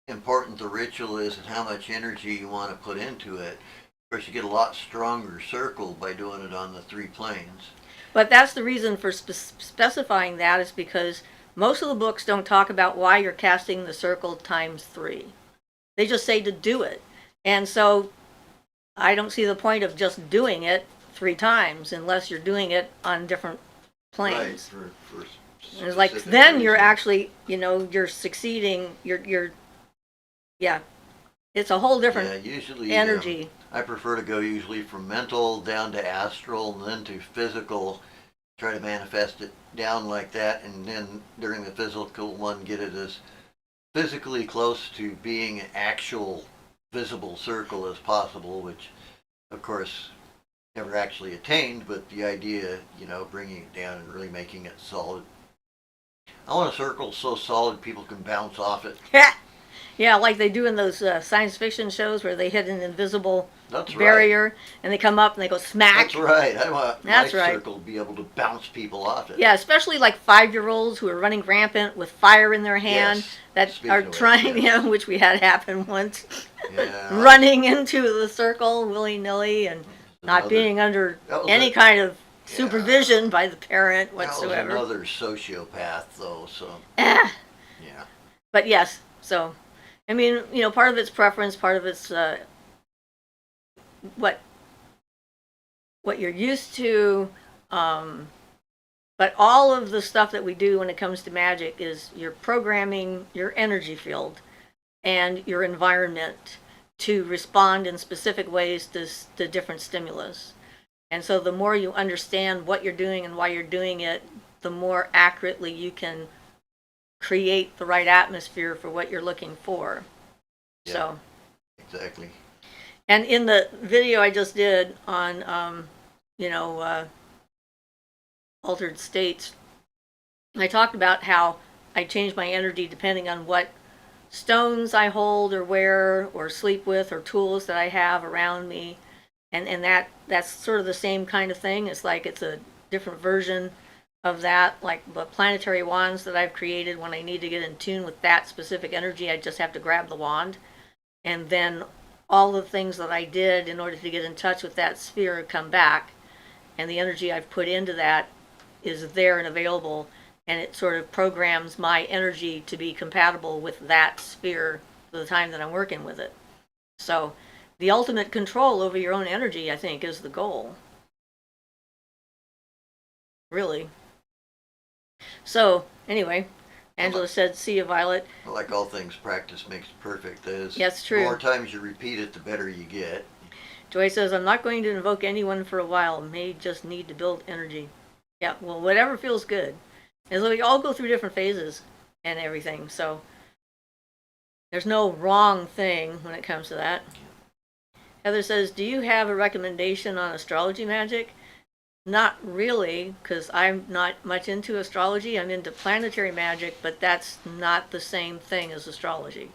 important the ritual is and how much energy you want to put into it. Of course, you get a lot stronger circle by doing it on the three planes. But that's the reason for specifying that, is because most of the books don't talk about why you're casting the circle times 3. They just say to do it. And so I don't see the point of just doing it 3 times unless you're doing it on different planes. Right, for it's like then you're actually, you're succeeding. Yeah, it's a whole different usually, energy. I prefer to go usually from mental down to astral and then to physical. Try to manifest it down like that, and then during the physical one, get it as physically close to being an actual visible circle as possible, which, of course, never actually attained, but the idea, bringing it down and really making it solid. I want a circle so solid people can bounce off it. Yeah, like they do in those science fiction shows where they hit an invisible That's barrier right. and they come up and they go smack. That's right. I want my circle to be able to bounce people off it. Yeah, especially like 5-year-olds who are running rampant with fire in their hand, Yes. that Speaking are of which, trying, yes. which we had happen once, Yeah. running into the circle willy-nilly and not being under any kind of supervision by the parent whatsoever. That was another sociopath, though, so. Yeah. But yes, so, I mean, part of it's preference, part of it's what you're used to, but all of the stuff that we do when it comes to magic is you're programming your energy field and your environment to respond in specific ways to different stimulus. And so the more you understand what you're doing and why you're doing it, the more accurately you can create the right atmosphere for what you're looking for. Yeah, so exactly. And in the video I just did on altered states, I talked about how I change my energy depending on what stones I hold or wear or sleep with or tools that I have around me. And that's sort of the same kind of thing. It's like it's a different version of that. Like the planetary wands that I've created, when I need to get in tune with that specific energy, I just have to grab the wand. And then all the things that I did in order to get in touch with that sphere come back. And the energy I've put into that is there and available. And it sort of programs my energy to be compatible with that sphere for the time that I'm working with it. So the ultimate control over your own energy, I think, is the goal. Really. So, anyway, Angela said, see you, Violet. Like all things, practice makes perfect. That is, yes, true. The more times you repeat it, the better you get. Joy says, I'm not going to invoke anyone for a while. May just need to build energy. Yeah, well, whatever feels good. And so we all go through different phases and everything, so there's no wrong thing when it comes to that. Heather says, do you have a recommendation on astrology magic? Not really, because I'm not much into astrology. I'm into planetary magic, but that's not the same thing as astrology.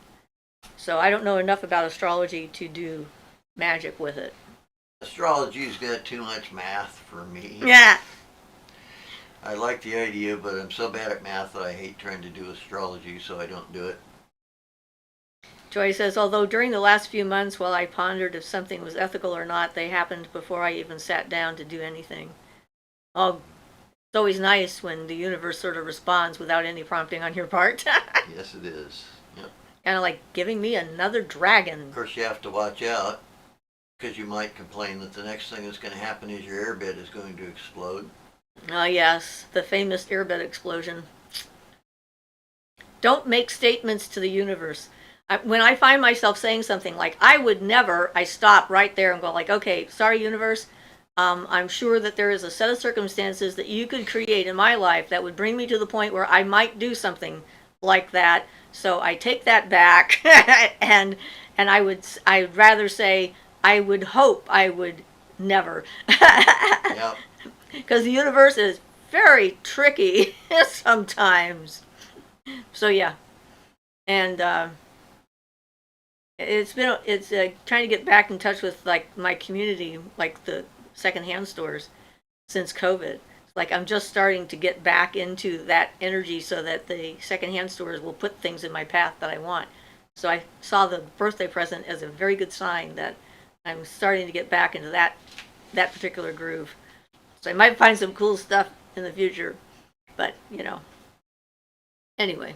So I don't know enough about astrology to do magic with it. Astrology's got too much math for me. Yeah. I like the idea, but I'm so bad at math that I hate trying to do astrology, so I don't do it. Joy says, although during the last few months while I pondered if something was ethical or not, they happened before I even sat down to do anything. Oh, it's always nice when the universe sort of responds without any prompting on your part. Yes, it is. Yep. Kind of like giving me another dragon. Of course, you have to watch out, because you might complain that the next thing that's going to happen is your airbed is going to explode. Oh, yes, the famous airbed explosion. Don't make statements to the universe. When I find myself saying something like, I would never, I stop right there and go like, okay, sorry, universe. I'm sure that there is a set of circumstances that you could create in my life that would bring me to the point where I might do something like that. So I take that back, and I'd rather say I would hope I would never, Yep. because the universe is very tricky sometimes. So yeah, and it's trying to get back in touch with like my community, like the secondhand stores, since COVID. Like I'm just starting to get back into that energy so that the secondhand stores will put things in my path that I want. So I saw the birthday present as a very good sign that I'm starting to get back into that particular groove. So I might find some cool stuff in the future, but anyway.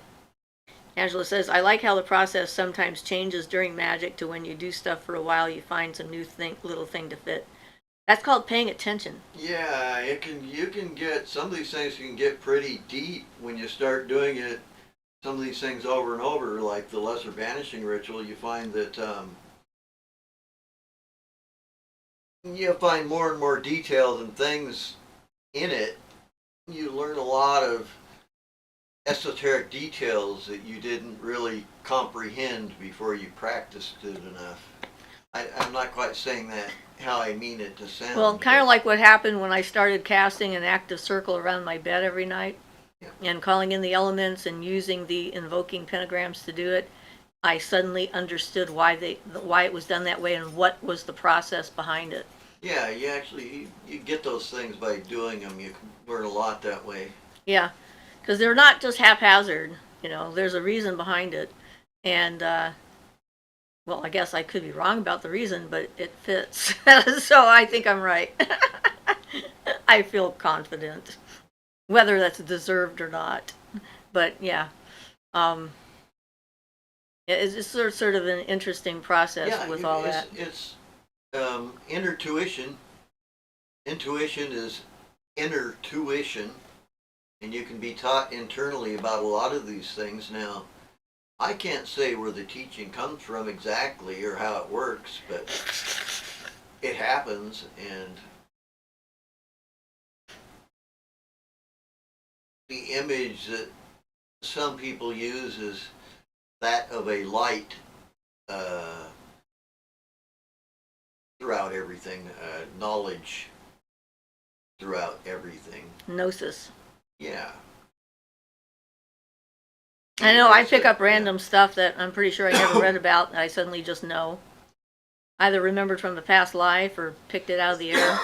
Angela says, I like how the process sometimes changes during magic to when you do stuff for a while, you find some new little thing to fit. That's called paying attention. Yeah, you can get, some of these things can get pretty deep when you start doing it. Some of these things over and over, like the lesser banishing ritual, you find that you find more and more details and things in it. You learn a lot of esoteric details that you didn't really comprehend before you practiced it enough. I'm not quite saying that how I mean it to sound. Well, kind of like what happened when I started casting an active circle around my bed every night, yeah, and calling in the elements and using the invoking pentagrams to do it. I suddenly understood why it was done that way and what was the process behind it. Yeah, you get those things by doing them. You can learn a lot that way. Yeah, because they're not just haphazard. There's a reason behind it, and well, I guess I could be wrong about the reason, but it fits. So I think I'm right. I feel confident, whether that's deserved or not. But yeah, it's sort of an interesting process with all that. It's inner tuition. Intuition is inner tuition, and you can be taught internally about a lot of these things. Now, I can't say where the teaching comes from exactly or how it works, but it happens, and the image that some people use is that of a light throughout everything, knowledge throughout everything. Gnosis. Yeah. I know I pick up random stuff that I'm pretty sure I never read about that I suddenly just know. Either remembered from a past life or picked it out of the air.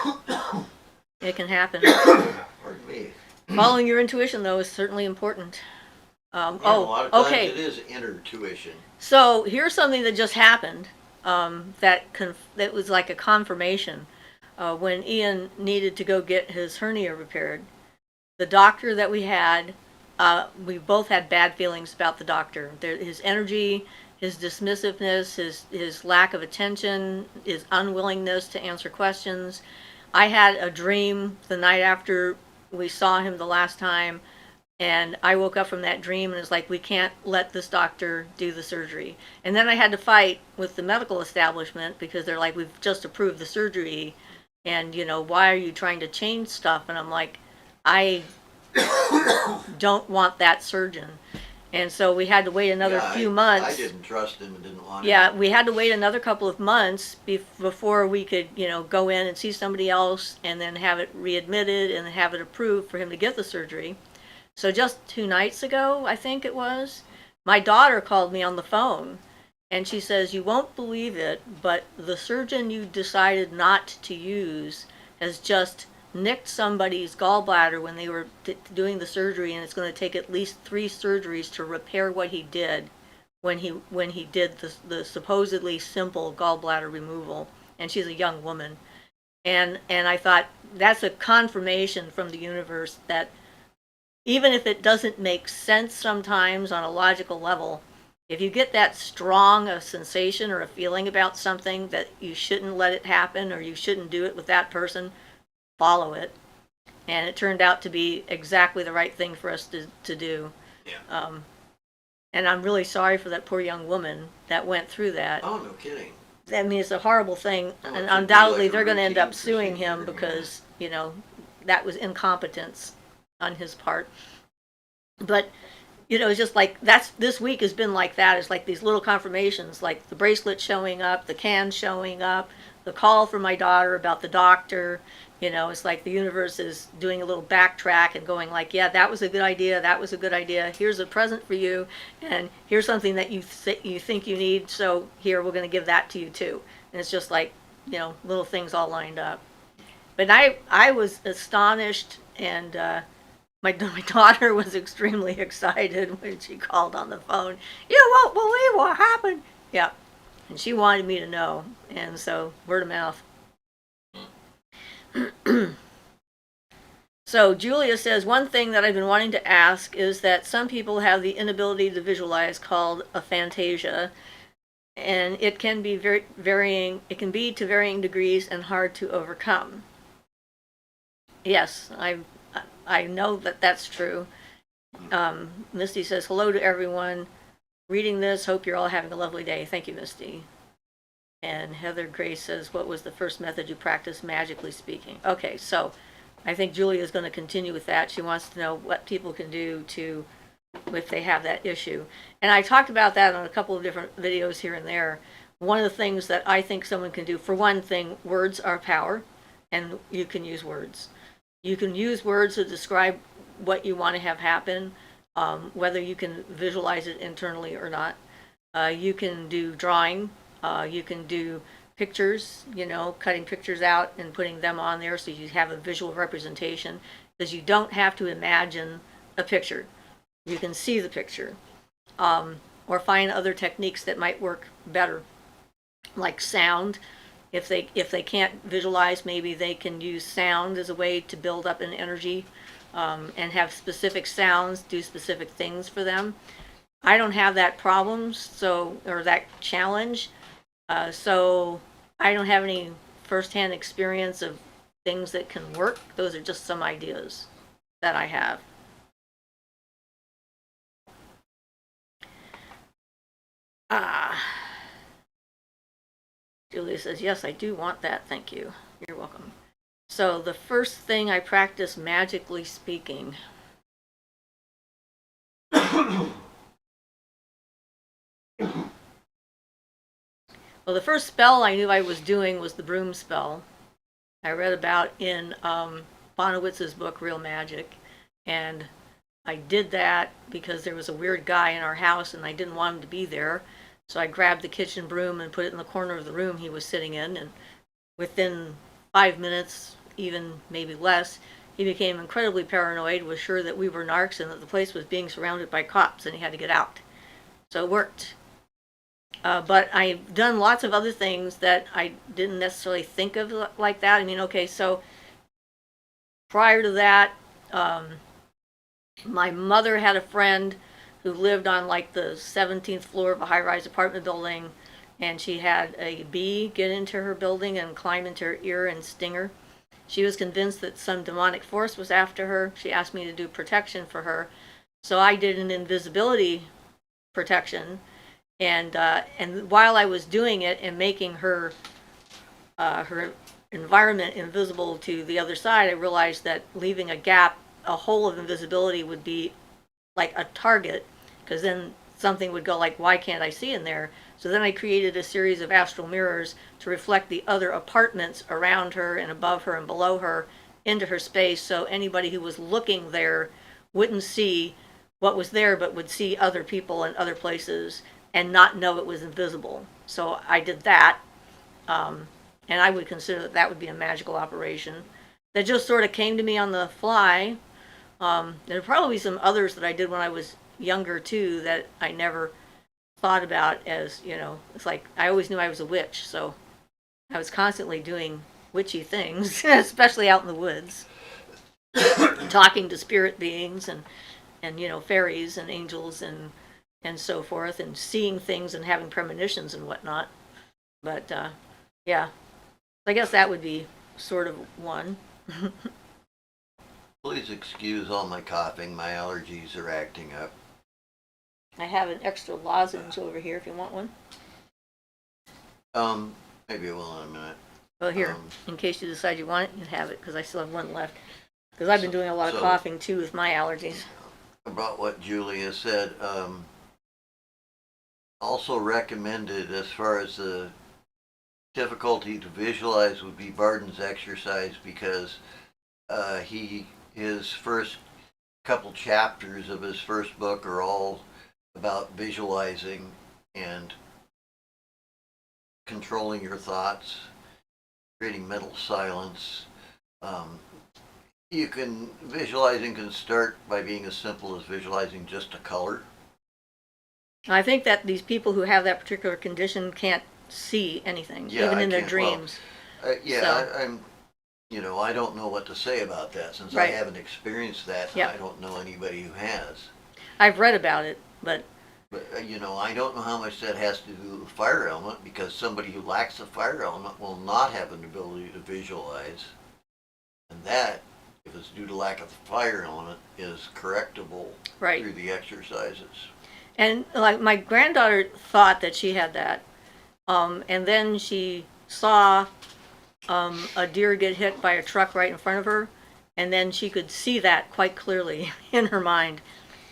It can happen. Pardon me. Following your intuition, though, is certainly important. A lot of times okay. It is inner tuition. So here's something that just happened that was like a confirmation. When Ian needed to go get his hernia repaired, the doctor that we had, we both had bad feelings about the doctor. His energy, his dismissiveness, his lack of attention, his unwillingness to answer questions. I had a dream the night after we saw him the last time, and I woke up from that dream and it's like, we can't let this doctor do the surgery. And then I had to fight with the medical establishment because they're like, we've just approved the surgery, and why are you trying to change stuff? And I'm like, I don't want that surgeon. And so we had to wait another few months. I didn't trust him and didn't want him. Yeah, we had to wait another couple of months before we could, go in and see somebody else and then have it readmitted and have it approved for him to get the surgery. So just 2 nights ago, I think it was, my daughter called me on the phone and she says, you won't believe it, but the surgeon you decided not to use has just nicked somebody's gallbladder when they were doing the surgery, and it's going to take at least 3 surgeries to repair what he did when he did the supposedly simple gallbladder removal. And she's a young woman, and I thought that's a confirmation from the universe that even if it doesn't make sense sometimes on a logical level, if you get that strong a sensation or a feeling about something that you shouldn't let it happen or you shouldn't do it with that person, follow it. And it turned out to be exactly the right thing for us to do. Yeah. And I'm really sorry for that poor young woman that went through that. Oh, no kidding. I mean, it's a horrible thing, Well, and it should be undoubtedly like a they're going to end routine up suing him procedure, because, you know, that was incompetence on his part. But, you know, it's just like this week has been like that. It's like these little confirmations, like the bracelet showing up, the can showing up, the call from my daughter about the doctor. You know, it's like the universe is doing a little backtrack and going like, yeah, that was a good idea. That was a good idea. Here's a present for you, and here's something that you think you need. So here, we're going to give that to you too. And it's just like, you know, little things all lined up. But I was astonished, and my daughter was extremely excited when she called on the phone. You won't believe what happened. Yeah, and she wanted me to know, and so word of mouth. So Julia says, one thing that I've been wanting to ask is that some people have the inability to visualize called aphantasia, and it can be varying. It can be to varying degrees and hard to overcome. Yes, I know that that's true. Misty says, hello to everyone reading this. Hope you're all having a lovely day. Thank you, Misty. And Heather Grace says, what was the first method you practiced, magically speaking? Okay, so I think Julia is going to continue with that. She wants to know what people can do to, if they have that issue. And I talked about that on a couple of different videos here and there. One of the things that I think someone can do, for one thing, words are power, and you can use words. You can use words to describe what you want to have happen, whether you can visualize it internally or not. You can do drawing. You can do pictures, you know, cutting pictures out and putting them on there so you have a visual representation, because you don't have to imagine a picture. You can see the picture, or find other techniques that might work better, like sound. If they can't visualize, maybe they can use sound as a way to build up an energy, and have specific sounds do specific things for them. I don't have that problem, or that challenge. So I don't have any firsthand experience of things that can work. Those are just some ideas that I have. Julia says, yes, I do want that. Thank you. You're welcome. So the first thing I practice, magically speaking. Well, the first spell I knew I was doing was the broom spell. I read about in Bonowitz's book, Real Magic, and I did that because there was a weird guy in our house and I didn't want him to be there. So I grabbed the kitchen broom and put it in the corner of the room he was sitting in, and within 5 minutes, even maybe less, he became incredibly paranoid, was sure that we were narcs and that the place was being surrounded by cops and he had to get out. So it worked. But I've done lots of other things that I didn't necessarily think of like that. I mean, okay, so prior to that, my mother had a friend who lived on like the 17th floor of a high-rise apartment building, and she had a bee get into her building and climb into her ear and sting her. She was convinced that some demonic force was after her. She asked me to do protection for her. So I did an invisibility protection. And while I was doing it and making her environment invisible to the other side, I realized that leaving a gap, a hole of invisibility, would be like a target, because then something would go like, why can't I see in there? So then I created a series of astral mirrors to reflect the other apartments around her and above her and below her into her space, so anybody who was looking there wouldn't see what was there, but would see other people and other places and not know it was invisible. So I did that, and I would consider that that would be a magical operation that just sort of came to me on the fly. There are probably some others that I did when I was younger too that I never thought about as, you know, it's like I always knew I was a witch, so I was constantly doing witchy things, especially out in the woods, talking to spirit beings and you know, fairies and angels and so forth, and seeing things and having premonitions and whatnot. But yeah, I guess that would be sort of one. Please excuse all my coughing. My allergies are acting up. I have an extra lozenge over here if you want one. Maybe I will in a minute. Well, here, Um, in case you decide you want it, you have it, because I still have one left. Because I've been doing a lot of so- coughing too with my allergies. About what Julia said, also recommended as far as the difficulty to visualize would be Barden's exercise, because his first couple chapters of his first book are all about visualizing and controlling your thoughts, creating mental silence. Visualizing can start by being as simple as visualizing just a color. I think that these people who have that particular condition can't see anything, Yeah, even I in their can't- well, dreams. I'm, I don't know what to say about that since I Right. haven't experienced that. And Yep. I don't know anybody who has. I've read about it, but But, I don't know how much that has to do with the fire element, because somebody who lacks the fire element will not have an ability to visualize. And that, if it's due to lack of the fire element, is correctable right. through the exercises. And like my granddaughter thought that she had that, and then she saw a deer get hit by a truck right in front of her, and then she could see that quite clearly in her mind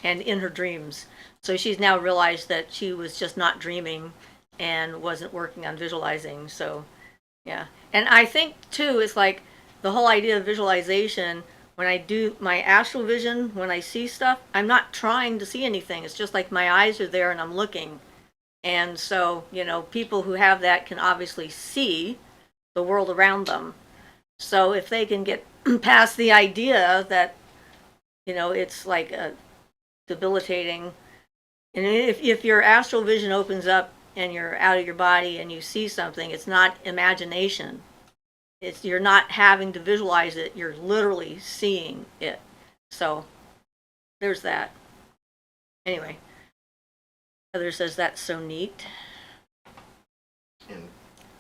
and in her dreams. So she's now realized that she was just not dreaming and wasn't working on visualizing. So, yeah. And I think, too, it's like the whole idea of visualization, when I do my astral vision, when I see stuff, I'm not trying to see anything. It's just like my eyes are there and I'm looking. And so, people who have that can obviously see the world around them. So if they can get past the idea that, it's like a debilitating. And if your astral vision opens up and you're out of your body and you see something, it's not imagination. You're not having to visualize it. You're literally seeing it. So there's that. Anyway, Heather says that's so neat. And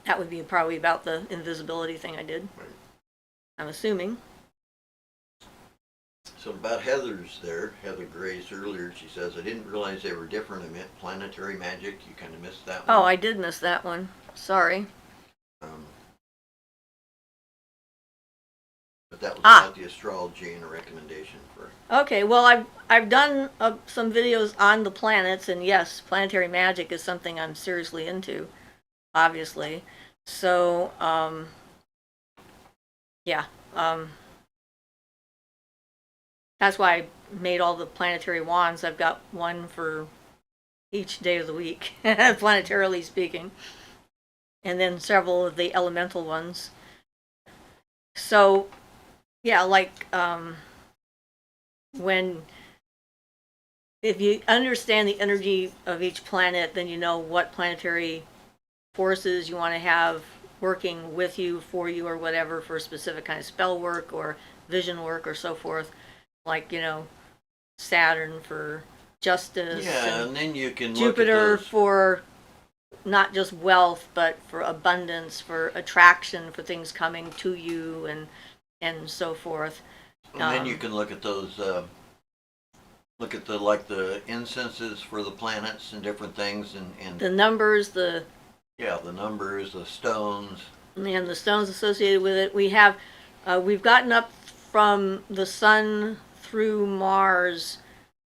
That would be probably about the invisibility thing I did. Right. I'm assuming. so about Heather's there, Heather Grace earlier, she says, I didn't realize they were different. I meant planetary magic. You kind of missed that one. Oh, I did miss that one. Sorry. But that was about the astrology and a recommendation for. Okay, well, I've done some videos on the planets, and yes, planetary magic is something I'm seriously into, obviously. So, yeah, that's why I made all the planetary wands. I've got one for each day of the week, planetarily speaking, and then several of the elemental ones. So, yeah, like if you understand the energy of each planet, then you know what planetary forces you want to have working with you, for you, or whatever, for a specific kind of spell work or vision work or so forth. Like, Saturn for justice. Yeah, and then you can Jupiter look at those. for not just wealth, but for abundance, for attraction, for things coming to you, and so forth. And then you can look at those. Look at the incenses for the planets and different things, and The numbers, the numbers, the stones. and the stones associated with it. We've gotten up from the sun through Mars.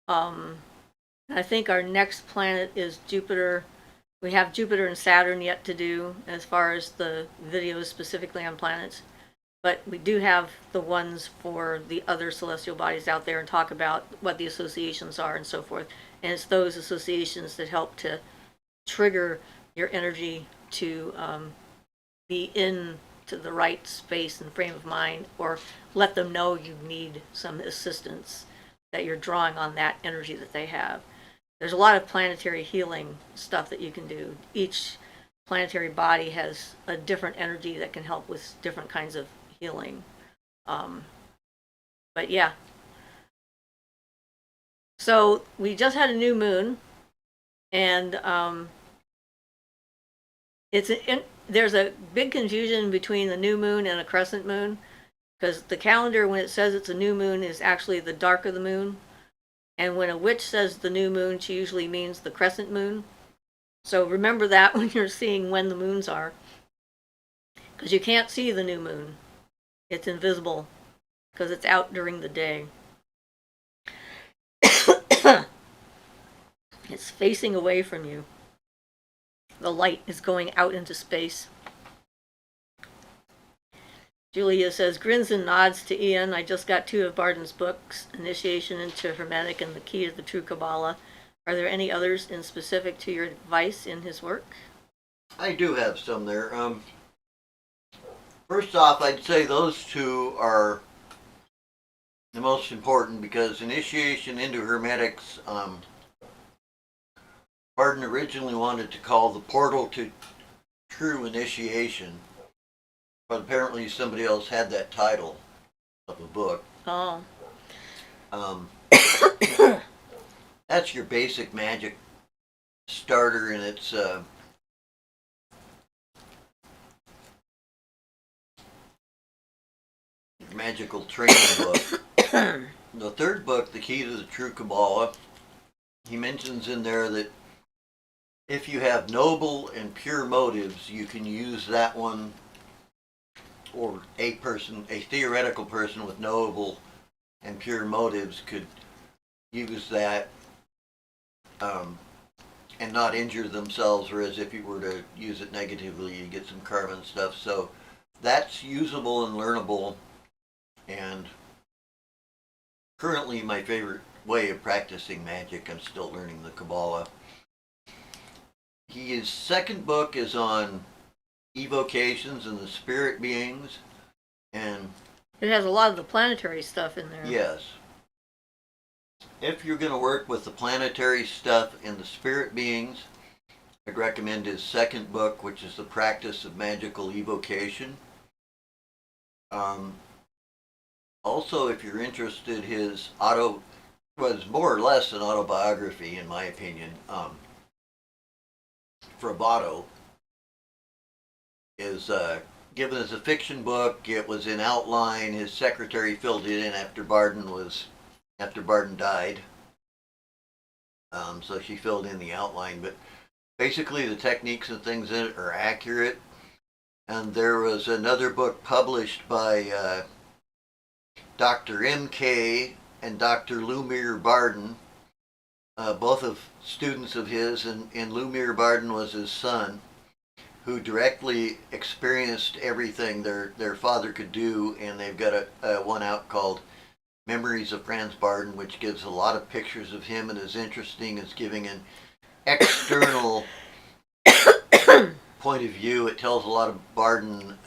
I think our next planet is Jupiter. We have Jupiter and Saturn yet to do as far as the videos specifically on planets. But we do have the ones for the other celestial bodies out there and talk about what the associations are and so forth. And it's those associations that help to trigger your energy to be in to the right space and frame of mind, or let them know you need some assistance, that you're drawing on that energy that they have. There's a lot of planetary healing stuff that you can do. Each planetary body has a different energy that can help with different kinds of healing. But yeah. So we just had a new moon, and there's a big confusion between the new moon and a crescent moon, because the calendar, when it says it's a new moon, is actually the dark of the moon. And when a witch says the new moon, she usually means the crescent moon. So remember that when you're seeing when the moons are. Because you can't see the new moon. It's invisible because it's out during the day. It's facing away from you. The light is going out into space. Julia says, grins and nods to Ian. I just got 2 of Barden's books, Initiation into Hermetic and The Key to the True Kabbalah. Are there any others in specific to your advice in his work? I do have some there. First off, I'd say those 2 are the most important because Initiation into Hermetics, Barden originally wanted to call the portal to true initiation, but apparently somebody else had that title of the book. Oh. That's your basic magic starter, and it's magical training book. The 3rd book, The Key to the True Kabbalah, he mentions in there that if you have noble and pure motives, you can use that one, or a theoretical person with noble and pure motives could use that and not injure themselves, whereas if you were to use it negatively, you get some karma and stuff. So that's usable and learnable, and currently my favorite way of practicing magic. I'm still learning the Kabbalah. His 2nd book is on evocations and the spirit beings, and it has a lot of the planetary stuff in there. Yes. If you're going to work with the planetary stuff and the spirit beings, I'd recommend his 2nd book, which is The Practice of Magical Evocation. Also, if you're interested, his was more or less an autobiography, in my opinion. Frabato is given as a fiction book. It was in outline. His secretary filled it in after Barden died. So she filled in the outline, but basically the techniques and things in it are accurate. And there was another book published by Dr. M.K. and Dr. Lumir Barden, both of students of his, and Lumir Barden was his son, who directly experienced everything their father could do, and they've got a one out called Memories of Franz Barden, which gives a lot of pictures of him and is interesting as giving an external point of view. It tells a lot of Barden,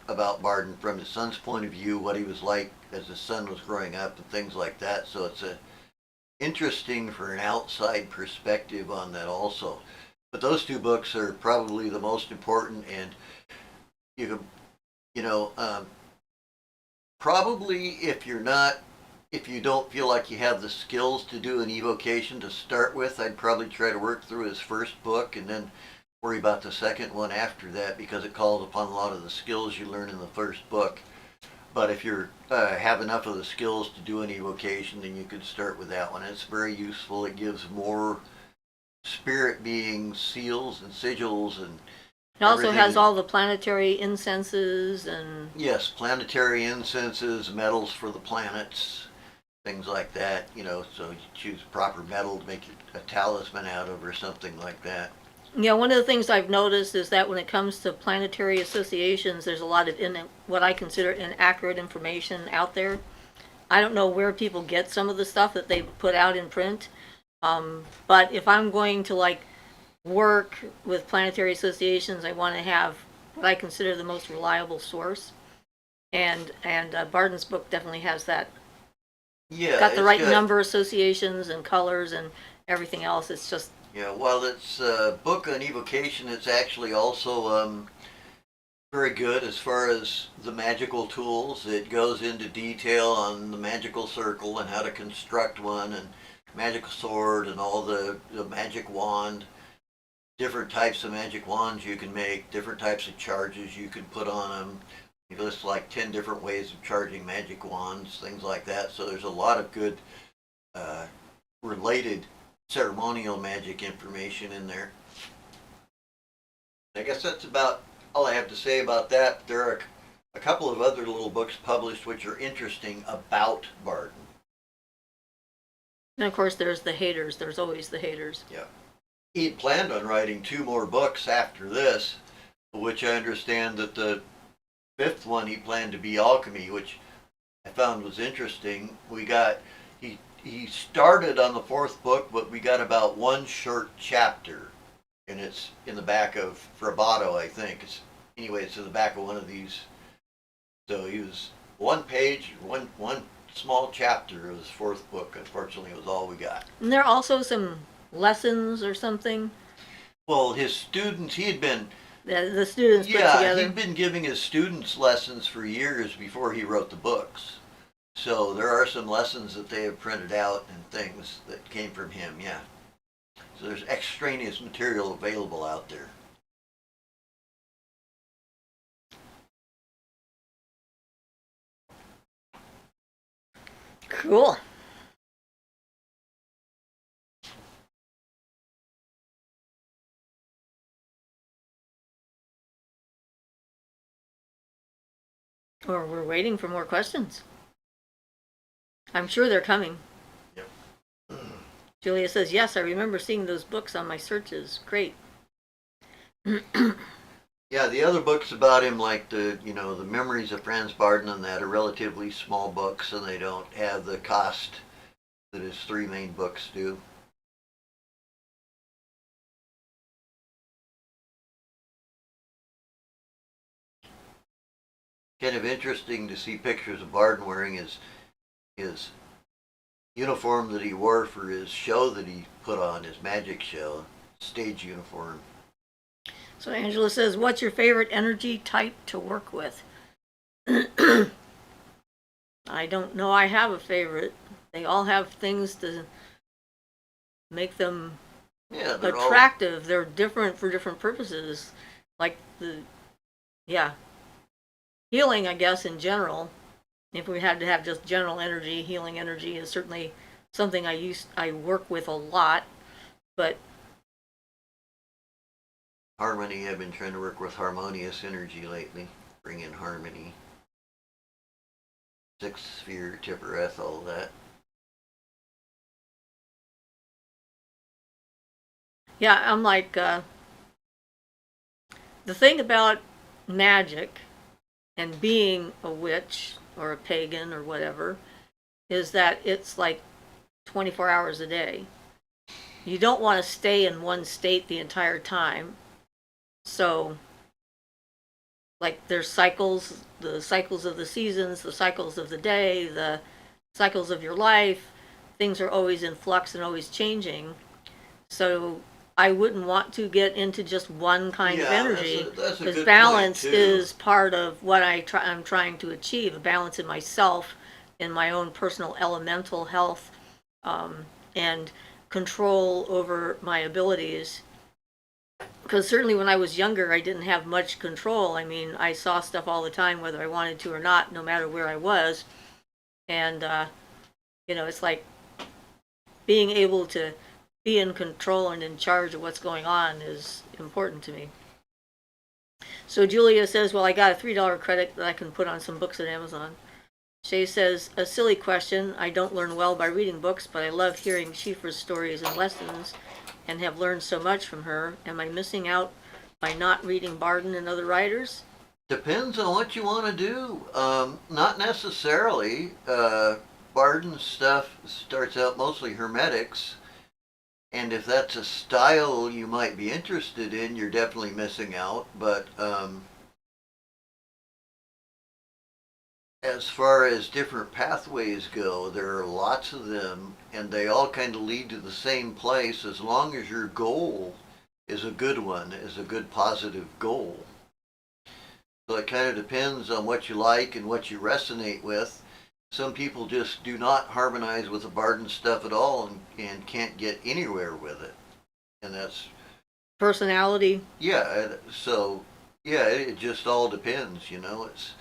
about Barden from his son's point of view, what he was like as his son was growing up and things like that. So it's interesting for an outside perspective on that also. But those 2 books are probably the most important, and probably if you don't feel like you have the skills to do an evocation to start with, I'd probably try to work through his 1st book and then worry about the 2nd one after that, because it calls upon a lot of the skills you learn in the 1st book. But if you have enough of the skills to do an evocation, then you could start with that one. It's very useful. It gives more spirit beings, seals and sigils, and it also has all the planetary incenses and... Yes, planetary incenses, metals for the planets, things like that, so you choose proper metal to make a talisman out of or something like that. Yeah, one of the things I've noticed is that when it comes to planetary associations, there's a lot of what I consider inaccurate information out there. I don't know where people get some of the stuff that they put out in print, but if I'm going to work with planetary associations, I want to have what I consider the most reliable source, and Barden's book definitely has that. Yeah, got the right number associations and colors and everything else. It's just... Yeah, while it's a book on evocation, it's actually also very good as far as the magical tools. It goes into detail on the magical circle and how to construct one, and magical sword, and all the magic wand, different types of magic wands you can make, different types of charges you can put on them. He lists 10 different ways of charging magic wands, things like that. So there's a lot of good related ceremonial magic information in there. I guess that's about all I have to say about that. There are a couple of other little books published which are interesting about Barden. And of course, there's the haters. There's always the haters. Yeah. He planned on writing 2 more books after this, which I understand that the 5th one he planned to be alchemy, which I found was interesting. He started on the 4th book, but we got about 1 short chapter, and it's in the back of Frabato, I think. It's in the back of one of these. So he was 1 page, one small chapter of his 4th book. Unfortunately, was all we got. And there are also some lessons or something. Well, his students, he had been. The students put Yeah, together. he'd been giving his students lessons for years before he wrote the books. So there are some lessons that they have printed out and things that came from him, yeah. So there's extraneous material available out there. Cool. Or we're waiting for more questions. I'm sure they're coming. Yep. Julia says, yes, I remember seeing those books on my searches. Great. Yeah, the other books about him, like the Memories of Franz Barden and that, are relatively small books, and they don't have the cost that his 3 main books do. Kind of interesting to see pictures of Barden wearing his uniform that he wore for his show that he put on, his magic show, stage uniform. So Angela says, what's your favorite energy type to work with? I don't know I have a favorite. They all have things to make them attractive. They're different for different purposes. Like healing, I guess, in general. If we had to have just general energy, healing energy is certainly something I work with a lot. But harmony, I've been trying to work with harmonious energy lately. Bring in harmony. 6th sphere, Tippereth, all that. Yeah, I'm like, the thing about magic and being a witch or a pagan or whatever is that it's like 24 hours a day. You don't want to stay in one state the entire time. So, like, there's cycles, the cycles of the seasons, the cycles of the day, the cycles of your life. Things are always in flux and always changing. So I wouldn't want to get into just one kind of energy, because balance is part of what I'm trying to achieve, a balance in myself, in my own personal elemental health, and control over my abilities. Because certainly when I was younger, I didn't have much control. I mean, I saw stuff all the time, whether I wanted to or not, no matter where I was. And, it's like being able to be in control and in charge of what's going on is important to me. So Julia says, well, I got a $3 credit that I can put on some books at Amazon. Shay says, a silly question. I don't learn well by reading books, but I love hearing Siofra's stories and lessons and have learned so much from her. Am I missing out by not reading Barden and other writers? Depends on what you want to do. Not necessarily. Barden's stuff starts out mostly hermetics, and if that's a style you might be interested in, you're definitely missing out. But as far as different pathways go, there are lots of them, and they all kind of lead to the same place as long as your goal is a good one, is a good positive goal. So it kind of depends on what you like and what you resonate with. Some people just do not harmonize with the Barden stuff at all and can't get anywhere with it. And that's personality. Yeah, so yeah, it just all depends, It's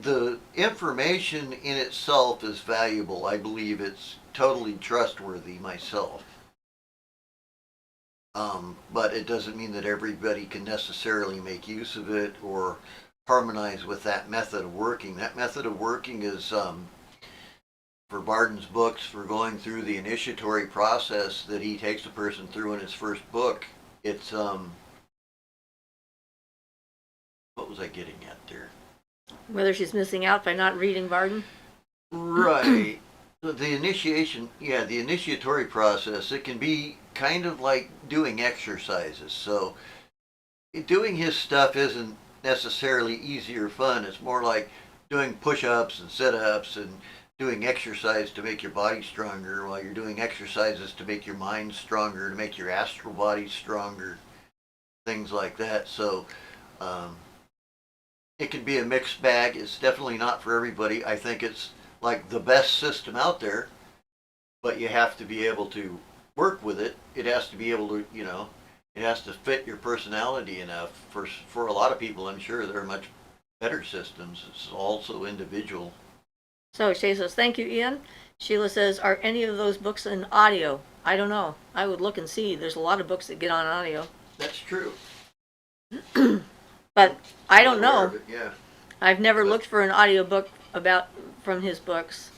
the information in itself is valuable. I believe it's totally trustworthy myself. But it doesn't mean that everybody can necessarily make use of it or harmonize with that method of working. That method of working is, for Barden's books, for going through the initiatory process that he takes a person through in his first book. It's, what was I getting at there? Whether she's missing out by not reading Barden? Right. The initiatory process, it can be kind of like doing exercises. So doing his stuff isn't necessarily easy or fun. It's more like doing push-ups and sit-ups and doing exercise to make your body stronger while you're doing exercises to make your mind stronger, to make your astral body stronger, things like that. So it can be a mixed bag. It's definitely not for everybody. I think it's like the best system out there, but you have to be able to work with it. It has to be able to, it has to fit your personality enough. For a lot of people, I'm sure there are much better systems. It's also individual. So Shay says, thank you, Ian. Sheila says, are any of those books in audio? I don't know. I would look and see. There's a lot of books that get on audio. That's true. But I don't know. Yeah. I've never looked for an audio book from his books.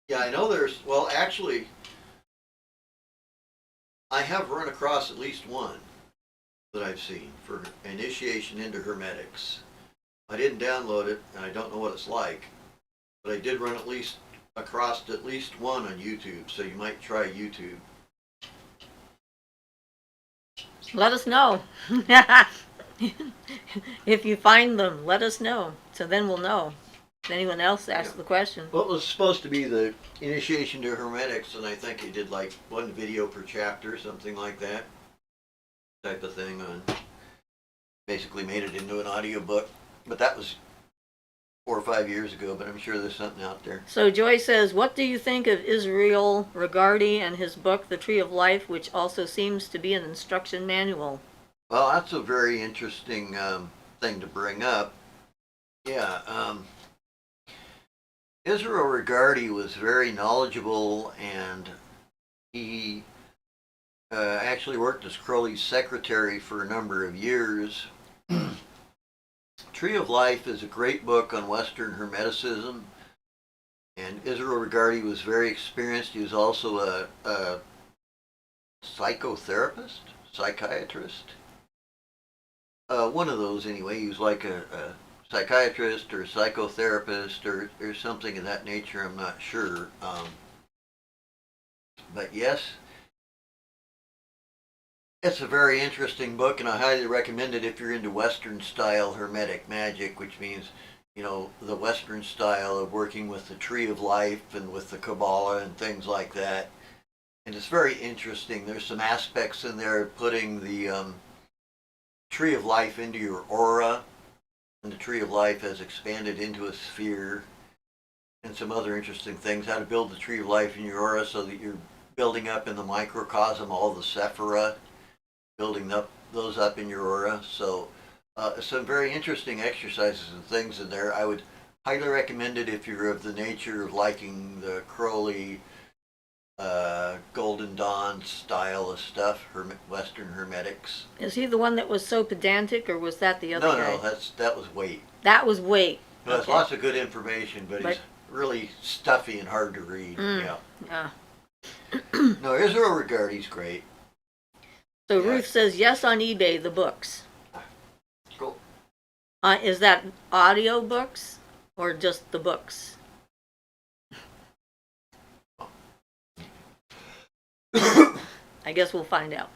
Yeah, I know actually, I have run across at least one that I've seen for initiation into hermetics. I didn't download it, and I don't know what it's like, but I did run across at least one on YouTube, so you might try YouTube. Let us know. If you find them, let us know. So then we'll know. If anyone else asks the question. Well, it was supposed to be the initiation to hermetics, and I think he did like one video per chapter, something like that type of thing. Basically made it into an audiobook, but that was 4 or 5 years ago, but I'm sure there's something out there. So Joy says, what do you think of Israel Regardie and his book, The Tree of Life, which also seems to be an instruction manual? Well, that's a very interesting thing to bring up. Yeah, Israel Regardie was very knowledgeable, and he actually worked as Crowley's secretary for a number of years. Tree of Life is a great book on Western Hermeticism, and Israel Regardie was very experienced. He was also a psychiatrist. One of those anyway. He was like a psychiatrist or a psychotherapist or something of that nature. I'm not sure. But yes, it's a very interesting book, and I highly recommend it if you're into Western style Hermetic magic, which means, the Western style of working with the Tree of Life and with the Kabbalah and things like that. And it's very interesting. There's some aspects in there putting the Tree of Life into your aura, and the Tree of Life has expanded into a sphere, and some other interesting things. How to build the Tree of Life in your aura so that you're building up in the microcosm all the Sephira, building those up in your aura. So some very interesting exercises and things in there. I would highly recommend it if you're of the nature of liking the Crowley Golden Dawn style of stuff, Western Hermetics. Is he the one that was so pedantic, or was that the other guy? No, that was Waite. That was Waite. He has lots of good information, but he's really stuffy and hard to read. Yeah. No, Israel Regardie's great. So Ruth says yes on eBay, the books. Cool. Is that audio books or just the books? I guess we'll find out.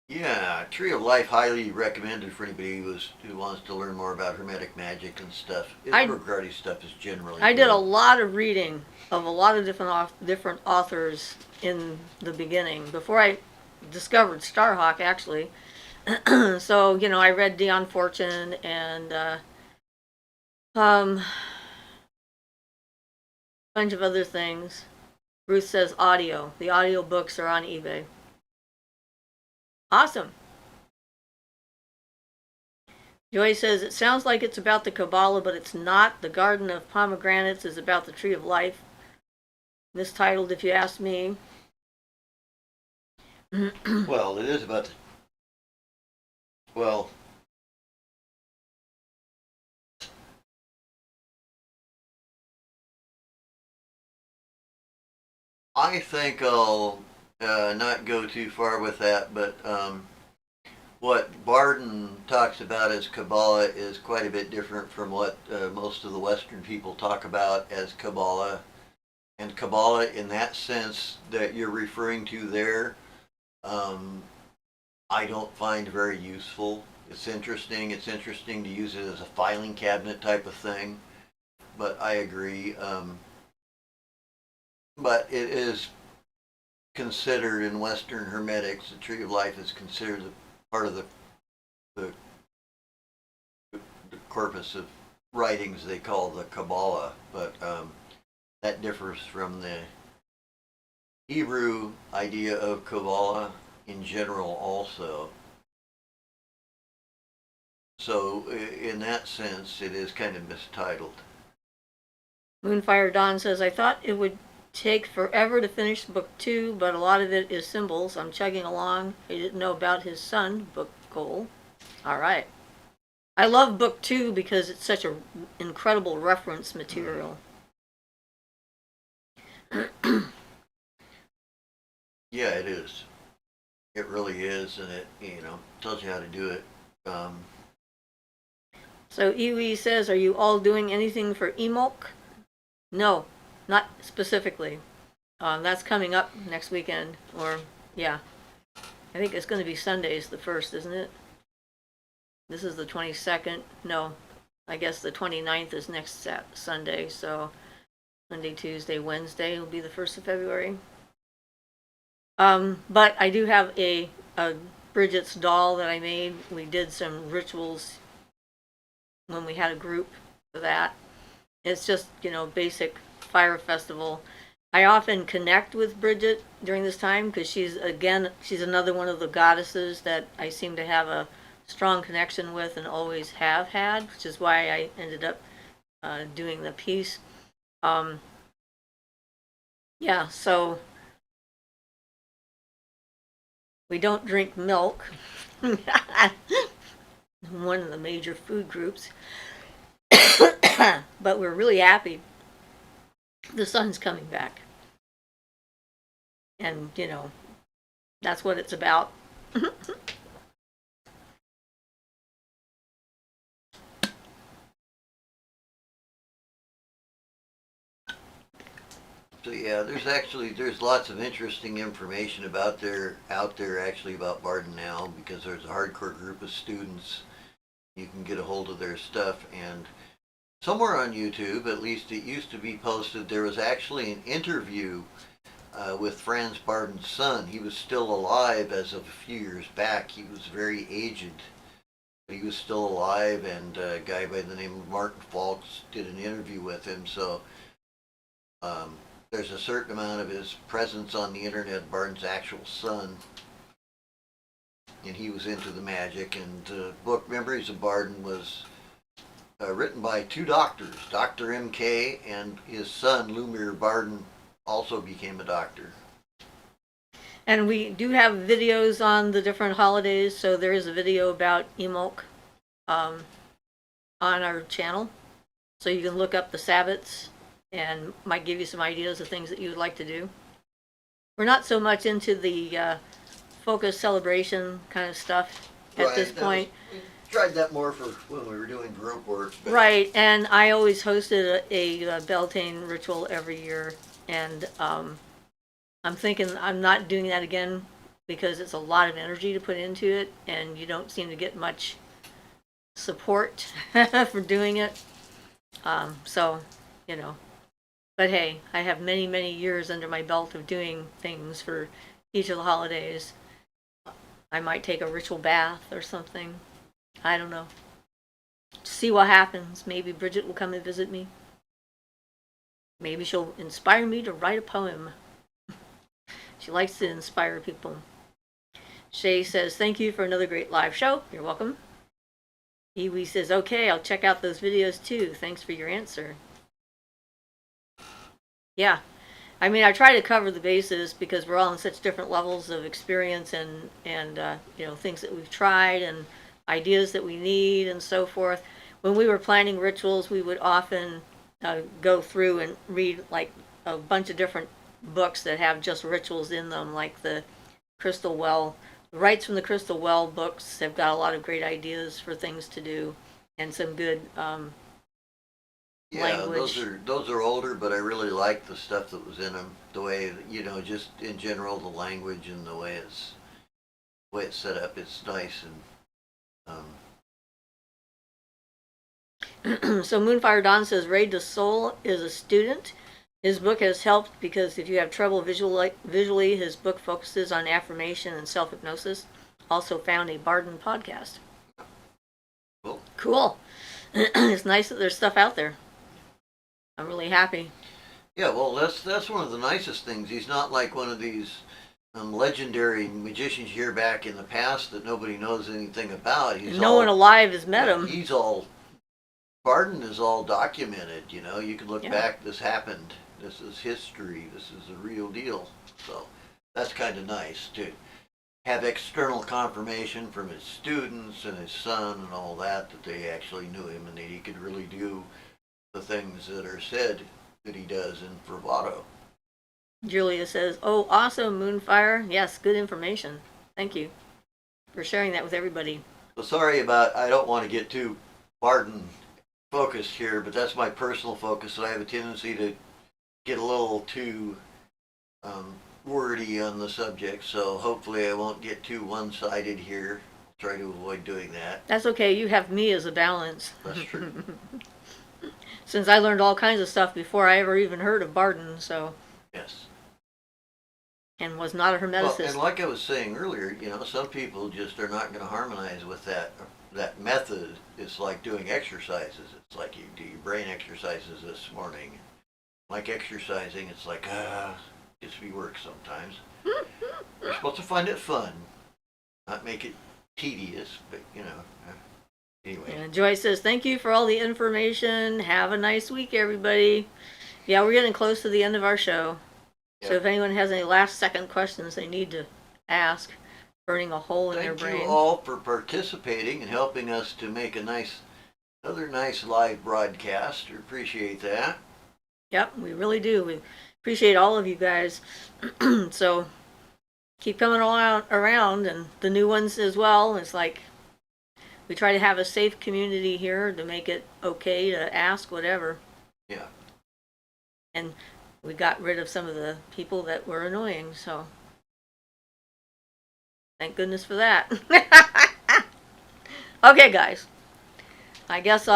Yeah, Tree of Life, highly recommended for anybody who wants to learn more about Hermetic magic and stuff. Israel Regardie stuff is generally I did a lot of reading of a lot of different authors in the beginning, before I discovered Starhawk, actually. So, I read Dion Fortune and bunch of other things. Ruth says audio. The audio books are on eBay. Awesome. Joy says, it sounds like it's about the Kabbalah, but it's not. The Garden of Pomegranates is about the Tree of Life. Mistitled, if you ask me. Well, it is about the, well, I think I'll not go too far with that, but what Barden talks about as Kabbalah is quite a bit different from what most of the Western people talk about as Kabbalah. And Kabbalah, in that sense that you're referring to there, um, I don't find very useful. It's interesting. It's interesting to use it as a filing cabinet type of thing, but I agree. But it is considered in Western Hermetics, the Tree of Life is considered part of the, the corpus of writings they call the Kabbalah, but that differs from the Hebrew idea of Kabbalah in general also. So in that sense, it is kind of mistitled. Moonfire Dawn says, I thought it would take forever to finish book 2, but a lot of it is symbols. I'm chugging along. I didn't know about his son, book goal. All right. I love book 2 because it's such an incredible reference material. Yeah, it is. It really is, and it tells you how to do it. So Iwi says, are you all doing anything for Emolk? No, not specifically. That's coming up next weekend, or yeah, I think it's going to be Sundays the 1st, isn't it? This is the 22nd. No, I guess the 29th is next Sunday, so Monday, Tuesday, Wednesday will be the 1st of February. But I do have a Bridget's doll that I made. We did some rituals when we had a group for that. It's just, basic fire festival. I often connect with Bridget during this time because she's another one of the goddesses that I seem to have a strong connection with and always have had, which is why I ended up doing the piece. Yeah, so we don't drink milk. One of the major food groups. But we're really happy the sun's coming back. And, that's what it's about. So yeah, there's lots of interesting information out there actually about Barden now, because there's a hardcore group of students. You can get a hold of their stuff, and somewhere on YouTube, at least it used to be posted, there was actually an interview with Franz Barden's son. He was still alive as of a few years back. He was very aged, but he was still alive, and a guy by the name of Martin Falks did an interview with him. So there's a certain amount of his presence on the internet, Barden's actual son, and he was into the magic. And the book Memories of Barden was written by 2 doctors, Dr. M.K. and his son, Lumir Barden, also became a doctor. And we do have videos on the different holidays, so there is a video about Emolk on our channel. So you can look up the Sabbats and might give you some ideas of things that you would like to do. We're not so much into the focus celebration kind of stuff at this point. We tried that more for when we were doing group work. But Right, and I always hosted a Beltane ritual every year, and I'm thinking I'm not doing that again because it's a lot of energy to put into it, and you don't seem to get much support for doing it. So, but hey, I have many, many years under my belt of doing things for each of the holidays. I might take a ritual bath or something. I don't know. See what happens. Maybe Bridget will come and visit me. Maybe she'll inspire me to write a poem. She likes to inspire people. Shay says, thank you for another great live show. You're welcome. Iwi says, okay, I'll check out those videos too. Thanks for your answer. Yeah, I mean, I try to cover the bases because we're all in such different levels of experience and things that we've tried and ideas that we need and so forth. When we were planning rituals, we would often go through and read like a bunch of different books that have just rituals in them, like the Crystal Well. The Rites from the Crystal Well books have got a lot of great ideas for things to do and some good Yeah, language. those are older, but I really like the stuff that was in them. The way just in general, the language and the way it's set up. It's nice So Moonfire Dawn says Ray DeSoul is a student. His book has helped because if you have trouble visually, his book focuses on affirmation and self-hypnosis. Also found a Barden podcast. cool. Cool. It's nice that there's stuff out there. I'm really happy. Yeah, well, that's one of the nicest things. He's not like one of these legendary magicians here back in the past that nobody knows anything about. No one alive has met him. He's all Barden is all documented. You can look Yeah. back. This happened. This is history. This is the real deal. So that's kind of nice to have external confirmation from his students and his son and all that they actually knew him and that he could really do the things that are said that he does in bravado. Julia says, "Oh, awesome, Moonfire. Yes, good information. Thank you for sharing that with everybody." So sorry about, I don't want to get too Barden focused here, but that's my personal focus. So I have a tendency to get a little too wordy on the subject. So hopefully I won't get too one-sided here. Try to avoid doing that. That's okay. You have me as a balance. That's true. Since I learned all kinds of stuff before I ever even heard of Barden, so. Yes. And was not a hermeticist. Well, and like I was saying earlier, some people just are not going to harmonize with that method. It's like doing exercises. It's like you do your brain exercises this morning. Like exercising, it's like, gets to be work sometimes. You're supposed to find it fun, not make it tedious, but anyway. And Joyce says, "Thank you for all the information. Have a nice week, everybody." Yeah, we're getting close to the end of our show. Yep. So if anyone has any last second questions they need to ask, burning a hole in their brain. Thank you all for participating and helping us to make another nice live broadcast. We appreciate that. Yep, we really do. We appreciate all of you guys. So keep coming around and the new ones as well. It's like we try to have a safe community here to make it okay to ask whatever. Yeah. And we got rid of some of the people that were annoying, so thank goodness for that. Okay, guys. I guess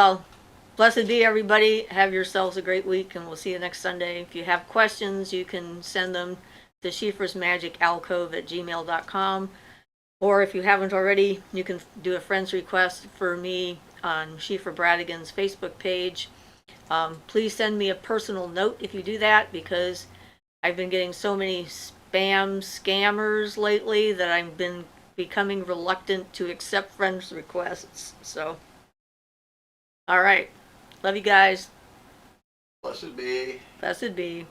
blessed be everybody. Have yourselves a great week, and we'll see you next Sunday. If you have questions, you can send them to Siofrasmagicalcove@gmail.com. Or if you haven't already, you can do a friend's request for me on Siofra Bradigan's Facebook page. Please send me a personal note if you do that, because I've been getting so many scammers lately that I've been becoming reluctant to accept friends' requests. So, all right. Love you guys. Blessed be. Blessed be.